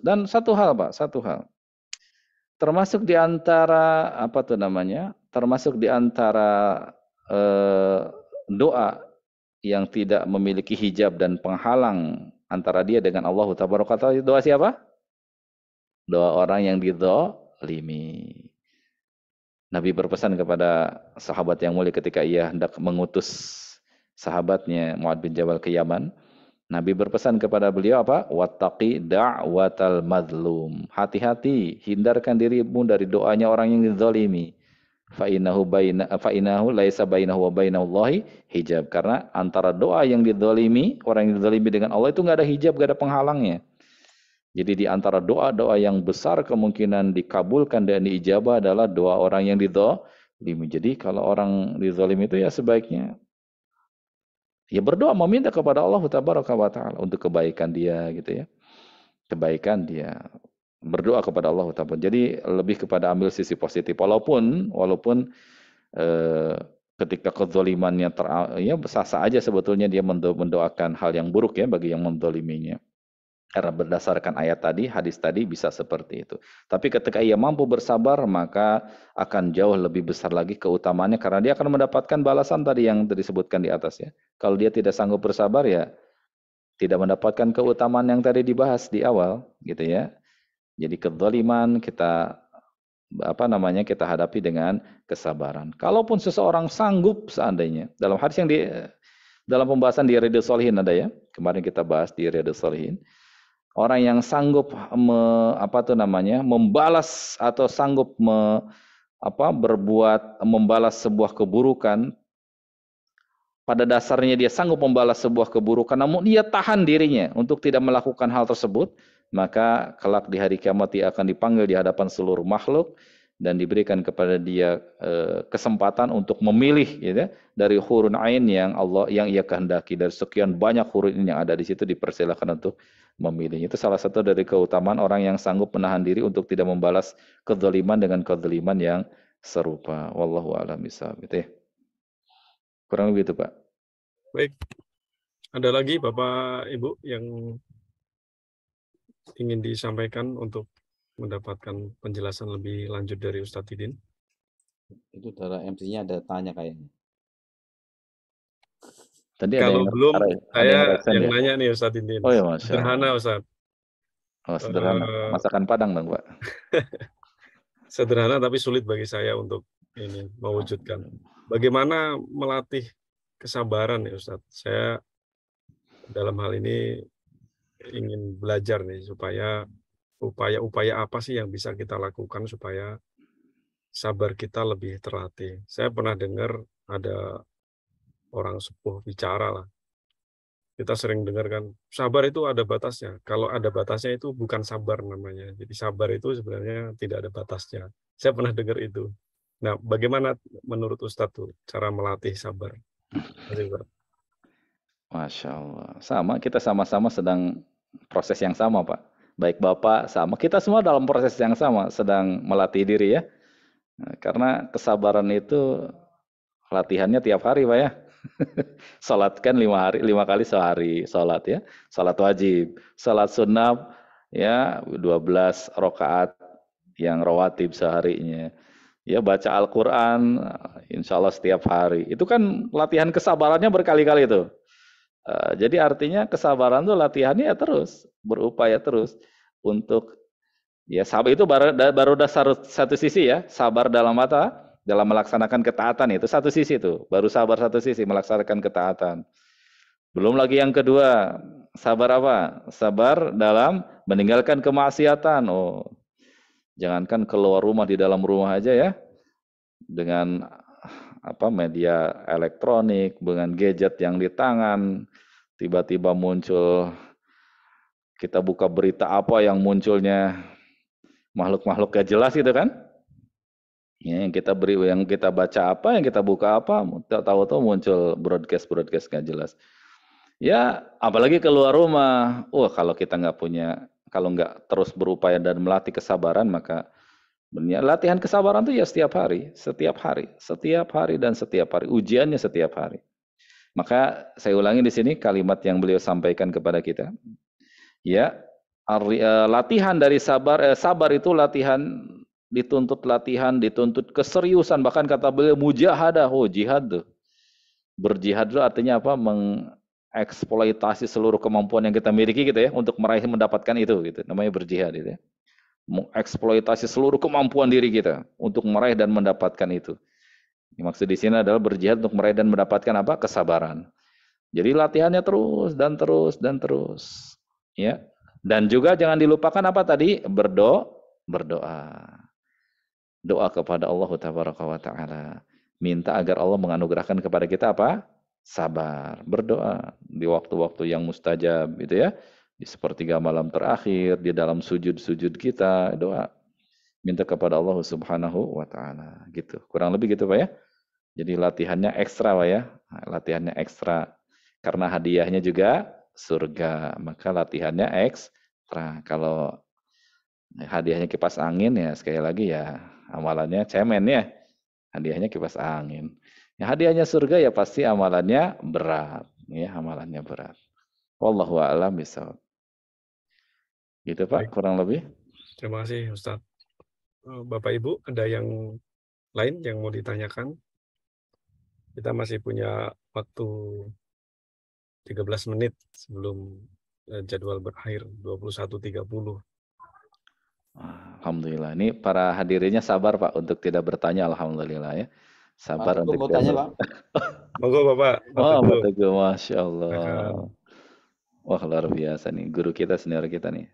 dan satu hal Pak, termasuk di antara doa yang tidak memiliki hijab dan penghalang antara dia dengan Allah Tabaraka wa Ta'ala. Doa siapa? Doa orang yang dizalimi. Nabi berpesan kepada sahabat yang mulia ketika ia hendak mengutus sahabatnya Mu'adz bin Jabal ke Yaman. Nabi berpesan kepada beliau apa? Wattaqi da'watal mazlum. Hati-hati, hindarkan dirimu dari doanya orang yang dizalimi. Fa innahu laisa bainahu wa bainallahi hijab. Karena antara doa yang dizalimi, orang yang dizalimi dengan Allah itu enggak ada hijab, enggak ada penghalangnya. Jadi di antara doa-doa yang besar kemungkinan dikabulkan dan diijabah adalah doa orang yang dizalimi. Jadi kalau orang dizalimi itu ya sebaiknya ya berdoa meminta kepada Allah Tabaraka wa Ta'ala untuk kebaikan dia gitu ya. Kebaikan dia. Berdoa kepada Allah Ta'ala. Jadi lebih kepada ambil sisi positif. Walaupun ketika kezalimannya ya sah-sah aja sebetulnya dia mendoakan hal yang buruk ya bagi yang menzaliminya. Karena berdasarkan ayat tadi, hadis tadi bisa seperti itu. Tapi ketika ia mampu bersabar, maka akan jauh lebih besar lagi keutamaannya karena dia akan mendapatkan balasan tadi yang disebutkan di atas ya. Kalau dia tidak sanggup bersabar ya tidak mendapatkan keutamaan yang tadi dibahas di awal gitu ya. Jadi kezaliman kita kita hadapi dengan kesabaran. Kalaupun seseorang sanggup seandainya dalam hadis yang dalam pembahasan di Riyadhus Shalihin ada ya. Kemarin kita bahas di Riyadhus Shalihin. Orang yang sanggup membalas atau sanggup membalas sebuah keburukan, pada dasarnya dia sanggup membalas sebuah keburukan, namun dia tahan dirinya untuk tidak melakukan hal tersebut, maka kelak di hari kiamat dia akan dipanggil di hadapan seluruh makhluk dan diberikan kepada dia kesempatan untuk memilih ya, dari hurun ain yang ia kehendaki. Dari sekian banyak hurun yang ada di situ dipersilakan untuk memilih. Itu salah satu dari keutamaan orang yang sanggup menahan diri untuk tidak membalas kezaliman dengan kezaliman yang serupa. Wallahu a'lam bishawab. Gitu ya. Kurang lebih itu Pak. Baik. Ada lagi Bapak Ibu yang ingin disampaikan untuk mendapatkan penjelasan lebih lanjut dari Ustadz Tidin? Itu dari MC-nya ada tanya kayaknya. Tadi kalau ada belum, saya yang ya? nanya nih Ustadz Tidin. Oh ya Masya Sederhana Ustadz. Oh sederhana, masakan Padang dong Pak. Sederhana tapi sulit bagi saya untuk ini mewujudkan. Bagaimana melatih kesabaran ya Ustadz? Saya dalam hal ini ingin belajar nih supaya upaya-upaya apa sih yang bisa kita lakukan supaya sabar kita lebih terlatih. Saya pernah dengar ada orang sepuh bicara lah. Kita sering dengar kan, sabar itu ada batasnya. Kalau ada batasnya itu bukan sabar namanya. Jadi sabar itu sebenarnya tidak ada batasnya. Saya pernah dengar itu. Nah, bagaimana menurut Ustadz tuh cara melatih sabar? Masya Allah. Sama, kita sama-sama sedang proses yang sama Pak. Baik Bapak sama, kita semua dalam proses yang sama, sedang melatih diri ya. Nah, karena kesabaran itu latihannya tiap hari Pak ya. Salat kan 5 kali sehari salat ya. Salat wajib. Salat sunnah ya 12 rakaat yang rawatib seharinya. Ya baca Al-Quran insya Allah setiap hari. Itu kan latihan kesabarannya berkali-kali itu. Jadi artinya kesabaran itu latihannya ya terus, berupaya terus untuk ya sabar itu baru dasar satu sisi ya, sabar dalam dalam melaksanakan ketaatan itu satu sisi itu, baru sabar satu sisi melaksanakan ketaatan. Belum lagi yang kedua, sabar apa? Sabar dalam meninggalkan kemaksiatan. Oh, jangankan keluar rumah, di dalam rumah aja ya, dengan media elektronik, dengan gadget yang di tangan, tiba-tiba muncul, kita buka berita apa yang munculnya makhluk-makhluk gak jelas gitu kan? Ya, yang kita baca apa, yang kita buka apa, tahu-tahu muncul broadcast gak jelas. Ya, apalagi keluar rumah. Kalau kita kalau nggak terus berupaya dan melatih kesabaran, maka latihan kesabaran itu ya setiap hari, dan setiap hari. Ujiannya setiap hari. Maka saya ulangi di sini kalimat yang beliau sampaikan kepada kita. Ya, latihan dari sabar itu dituntut keseriusan, bahkan kata beliau mujahadah, jihad tuh. Berjihad itu artinya apa? Mengeksploitasi seluruh kemampuan yang kita miliki gitu ya untuk mendapatkan itu gitu. Namanya berjihad gitu ya. Mengeksploitasi seluruh kemampuan diri kita untuk meraih dan mendapatkan itu. Maksud di sini adalah berjihad untuk meraih dan mendapatkan apa? Kesabaran. Jadi latihannya terus dan terus. Ya. Dan juga jangan dilupakan apa tadi? Berdoa. Doa kepada Allah Tabaraka wa Ta'ala. Minta agar Allah menganugerahkan kepada kita apa? Sabar. Berdoa di waktu-waktu yang mustajab gitu ya. Di sepertiga malam terakhir, di dalam sujud-sujud kita, doa. Minta kepada Allah Subhanahu wa Ta'ala. Gitu. Kurang lebih gitu Pak ya. Jadi latihannya ekstra Pak ya. Latihannya ekstra. Karena hadiahnya juga surga. Maka latihannya ekstra. Kalau hadiahnya kipas angin ya sekali lagi ya amalannya cemen ya. Hadiahnya kipas angin. Ya, hadiahnya surga ya pasti amalannya berat. Ya, amalannya berat. Wallahu a'lam bishawab. Gitu Pak, kurang lebih. Terima kasih Ustadz. Bapak Ibu, ada yang lain yang mau ditanyakan? Kita masih punya waktu 13 menit sebelum jadwal berakhir 21.30. Alhamdulillah. Ini para hadirinnya sabar Pak untuk tidak bertanya. Alhamdulillah ya. Sabar Pak, untuk mau tanya Pak. Monggo Bapak. Wah, Pak Teguh, Masya Allah. Wah, luar biasa nih. Guru kita, senior kita nih.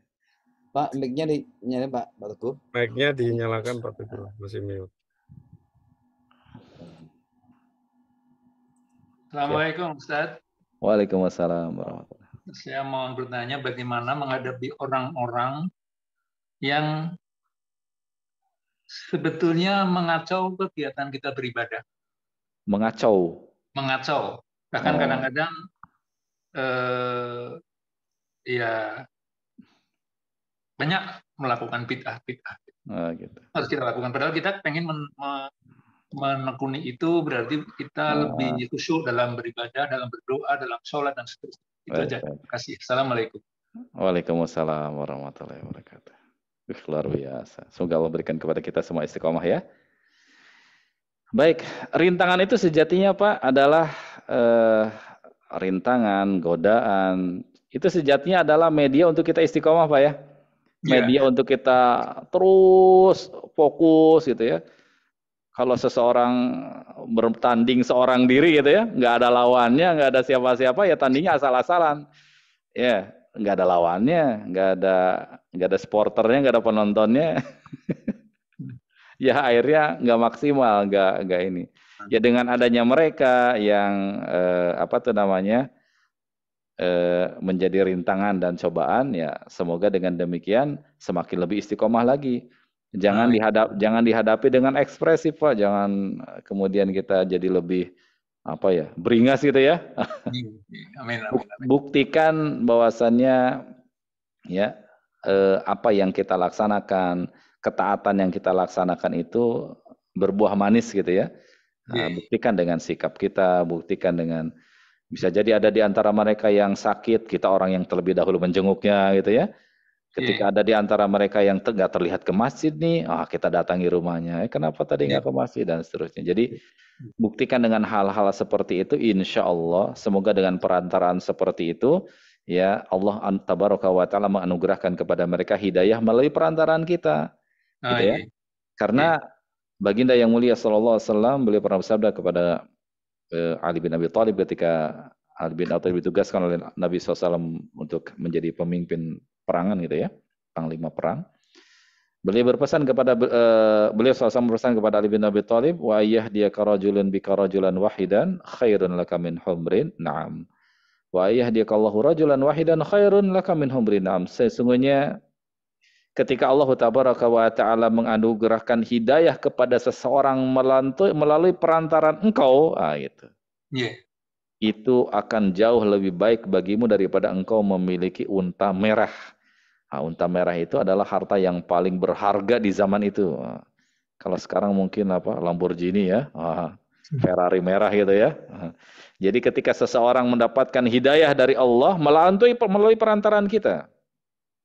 Pak, mic-nya dinyalain Pak Teguh. Mic-nya dinyalakan Pak Teguh, masih mute. Assalamualaikum Ustaz. Waalaikumsalam warahmatullahi wabarakatuh. Saya mau bertanya bagaimana menghadapi orang-orang yang sebetulnya mengacau kegiatan kita beribadah. Mengacau. Bahkan kadang-kadang ya banyak melakukan bid'ah. Gitu. Harus kita lakukan. Padahal kita pengen menekuni itu, berarti kita lebih khusyuk dalam beribadah, dalam berdoa, dalam sholat dan seterusnya. Itu aja. Terima kasih. Assalamualaikum. Waalaikumsalam warahmatullahi wabarakatuh. Luar biasa. Semoga Allah berikan kepada kita semua istiqomah ya. Baik, rintangan itu sejatinya Pak adalah rintangan, godaan. Itu sejatinya adalah media untuk kita istiqomah Pak ya. Media untuk kita terus fokus gitu ya. Kalau seseorang bertanding seorang diri gitu ya, nggak ada lawannya, nggak ada siapa-siapa, ya tandingnya asal-asalan. Ya, nggak ada lawannya, nggak ada supporternya, nggak ada penontonnya. Ya akhirnya nggak maksimal, nggak ini. Ya dengan adanya mereka yang menjadi rintangan dan cobaan, ya semoga dengan demikian semakin lebih istiqomah lagi. Jangan dihadapi dengan ekspresif Pak, jangan kemudian kita jadi lebih beringas gitu ya. Amin. Buktikan bahwasannya ya apa yang kita laksanakan, ketaatan yang kita laksanakan itu berbuah manis gitu ya. Buktikan dengan sikap kita, buktikan dengan bisa jadi ada di antara mereka yang sakit, kita orang yang terlebih dahulu menjenguknya gitu ya. Ketika ada di antara mereka yang nggak terlihat ke masjid nih, kita datangi rumahnya. Kenapa tadi nggak ke masjid dan seterusnya. Jadi buktikan dengan hal-hal seperti itu, insya Allah semoga dengan perantaraan seperti itu, ya Allah Tabaraka wa Ta'ala menganugerahkan kepada mereka hidayah melalui perantaraan kita, gitu ya. Karena baginda yang mulia Sallallahu Alaihi Wasallam beliau pernah bersabda kepada Ali bin Abi Thalib ketika Ali bin Abi Thalib ditugaskan oleh Nabi SAW untuk menjadi pemimpin perangan gitu ya, panglima perang. Beliau berpesan kepada beliau SAW berpesan kepada Ali bin Abi Thalib, wa ayyahdiya karajulan bi karajulan wahidan khairun laka min humrin na'am. Wa ayyahdiya kallahu rajulan wahidan khairun laka min humrin na'am. Sesungguhnya ketika Allah Tabaraka wa Ta'ala menganugerahkan hidayah kepada seseorang melalui perantaran engkau, gitu. Itu akan jauh lebih baik bagimu daripada engkau memiliki unta merah. Unta merah itu adalah harta yang paling berharga di zaman itu. Kalau sekarang mungkin Lamborghini ya, Ferrari merah gitu ya. Jadi ketika seseorang mendapatkan hidayah dari Allah melalui perantaraan kita,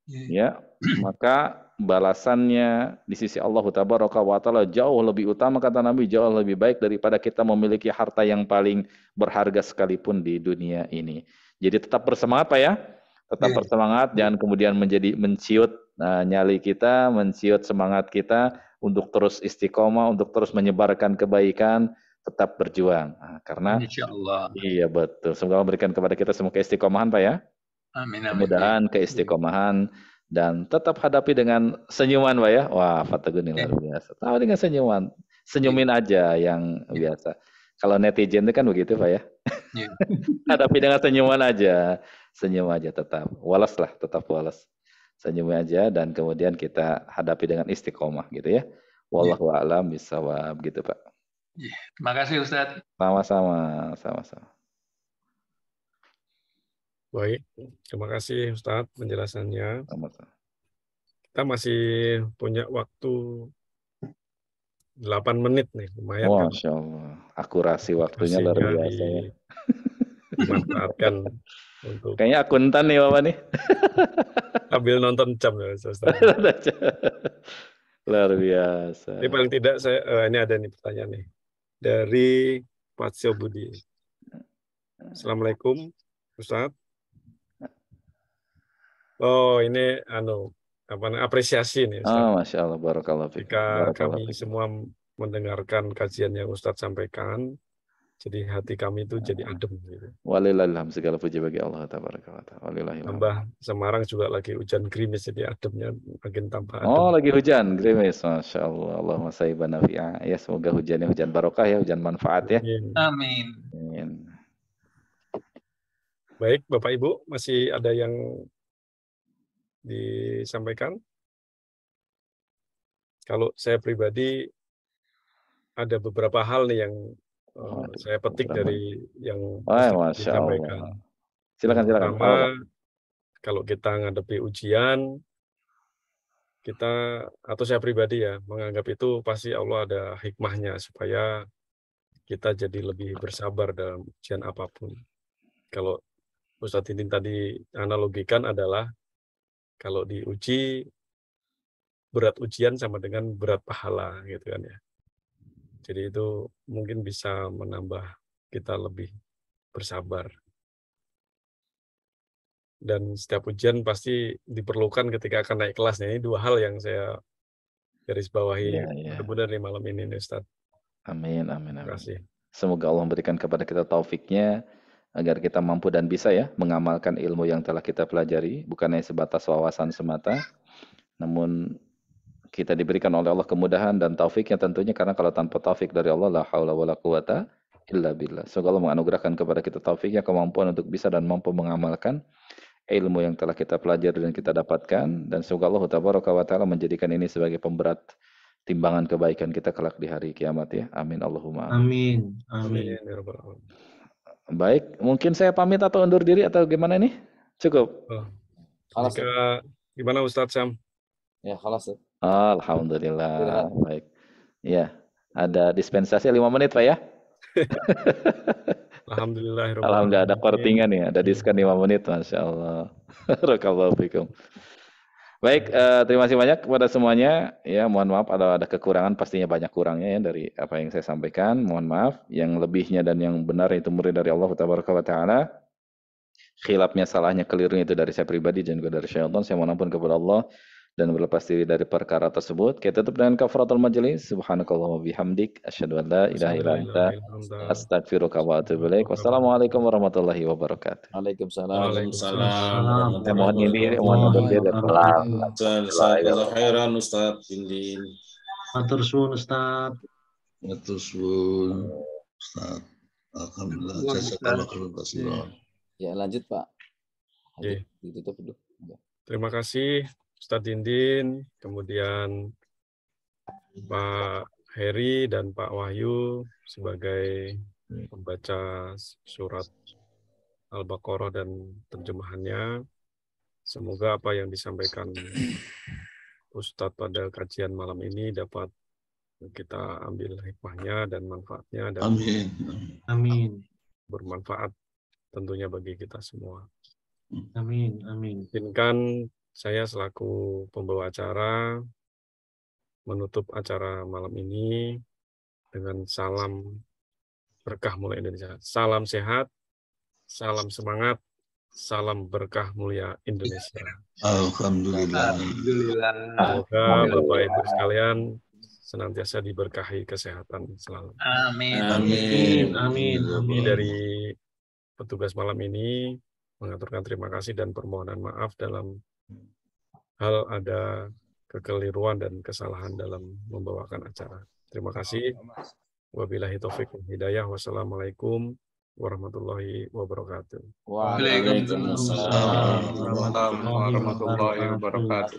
ya, maka balasannya di sisi Allah Tabaraka wa Ta'ala jauh lebih utama, kata Nabi, jauh lebih baik daripada kita memiliki harta yang paling berharga sekalipun di dunia ini. Jadi tetap bersemangat Pak ya. Tetap bersemangat, jangan kemudian menjadi menciut nyali kita, menciut semangat kita untuk terus istiqomah, untuk terus menyebarkan kebaikan, tetap berjuang. Karena insyaallah. Iya betul. Semoga memberikan kepada kita semua keistiqomahan Pak ya. Amin. Kemudahan, keistiqomahan, dan tetap hadapi dengan senyuman Pak ya. Wah, Fatagun ini luar biasa. Tahu dengan senyuman, senyumin aja yang biasa. Kalau netizen itu kan begitu Pak ya. Hadapi dengan senyuman aja. Senyum aja tetap. Walas lah, tetap walas. Senyum aja dan kemudian kita hadapi dengan istiqomah gitu ya. Wallahu a'lam bishawab gitu Pak. Terima kasih Ustadz. Sama-sama, sama-sama. Baik, terima kasih Ustadz penjelasannya. Sama-sama. Kita masih punya waktu 8 menit nih, lumayan kan. Masya Allah, akurasi waktunya luar biasa ya. Dimanfaatkan untuk. Kayaknya akuntan nih Bapak nih. Sambil nonton jam ya Ustaz. Luar biasa. Ini paling tidak ini ada nih pertanyaan nih dari Pak Budi. Assalamualaikum Ustaz. Oh ini apresiasi nih Ustaz. Masya Allah, barakallah. Jika kami semua mendengarkan kajian yang Ustaz sampaikan, jadi hati kami itu jadi adem. Gitu. Walillahilham, segala puji bagi Allah Tabaraka wa Ta'ala. Tambah Semarang juga lagi hujan gerimis, jadi ademnya makin tambah adem. Oh, lagi hujan gerimis, Masya Allah. Allahumma sayyiban nafi'a. Ya, semoga hujannya hujan barokah ya, hujan manfaat ya. Amin. Amin. Baik, Bapak Ibu, masih ada yang disampaikan? Kalau saya pribadi ada beberapa hal nih yang saya petik dari yang disampaikan. Silakan. Pertama, kalau kita menghadapi ujian, atau saya pribadi ya, menganggap itu pasti Allah ada hikmahnya supaya kita jadi lebih bersabar dalam ujian apapun. Kalau Ustadz Tintin tadi analogikan adalah kalau diuji, berat ujian sama dengan berat pahala gitu kan ya. Jadi itu mungkin bisa menambah kita lebih bersabar. Dan setiap ujian pasti diperlukan ketika akan naik kelas. Ini dua hal yang saya garis bawahi benar-benar di malam ini, Ustaz. Amin. Terima kasih. Semoga Allah memberikan kepada kita taufiknya agar kita mampu dan bisa ya mengamalkan ilmu yang telah kita pelajari, bukan hanya sebatas wawasan semata, namun kita diberikan oleh Allah kemudahan dan taufiknya tentunya, karena kalau tanpa taufik dari Allah la haula wala quwata illa billah. Semoga Allah menganugerahkan kepada kita taufiknya, kemampuan untuk bisa dan mampu mengamalkan ilmu yang telah kita pelajari dan kita dapatkan, dan semoga Allah Tabaraka wa Ta'ala menjadikan ini sebagai pemberat timbangan kebaikan kita kelak di hari kiamat ya. Amin Allahumma amin. Baik, mungkin saya pamit atau undur diri atau gimana nih? Cukup. Gimana Ustadz Syam? Ya, khalas. Alhamdulillah. Baik. Ya. Ada dispensasi 5 menit Pak ya? Alhamdulillah. Alhamdulillah ada kortingan ya, ada diskon 5 menit, Masya Allah. Barakallahu fikum. Baik, terima kasih banyak kepada semuanya. Ya, mohon maaf ada kekurangan, pastinya banyak kurangnya ya dari apa yang saya sampaikan. Mohon maaf, yang lebihnya dan yang benar itu murid dari Allah Taala. Khilafnya, salahnya, kelirunya itu dari saya pribadi dan juga dari syaitan. Saya mohon ampun kepada Allah dan berlepas diri dari perkara tersebut. Kita tutup dengan kafaratul majelis. Subhanakallahumma bihamdik asyhadu an la ilaha illa anta astaghfiruka wa atubu ilaik. Wassalamualaikum warahmatullahi wabarakatuh. Waalaikumsalam. Saya mohon ini mohon undur diri. Jazakallahu khairan Ustaz Dindin. Matur suwun Ustaz. Matur suwun Ustaz. Alhamdulillah jazakallahu khairan. Ya, lanjut Pak. Oke. Ditutup dulu. Terima kasih Ustadz Dindin, kemudian Pak Heri dan Pak Wahyu sebagai pembaca surat Al-Baqarah dan terjemahannya. Semoga apa yang disampaikan Ustadz pada kajian malam ini dapat kita ambil hikmahnya dan manfaatnya dan Amin. bermanfaat tentunya bagi kita semua. Amin. Izinkan saya selaku pembawa acara menutup acara malam ini dengan salam berkah mulia Indonesia. Salam sehat, salam semangat, salam berkah mulia Indonesia. Alhamdulillah. Semoga Bapak Ibu sekalian senantiasa diberkahi kesehatan selalu. Amin. Kami dari petugas malam ini mengaturkan terima kasih dan permohonan maaf dalam hal ada kekeliruan dan kesalahan dalam membawakan acara. Terima kasih. Wabillahi taufiq wal hidayah. Wassalamualaikum warahmatullahi wabarakatuh. Waalaikumsalam warahmatullahi wabarakatuh.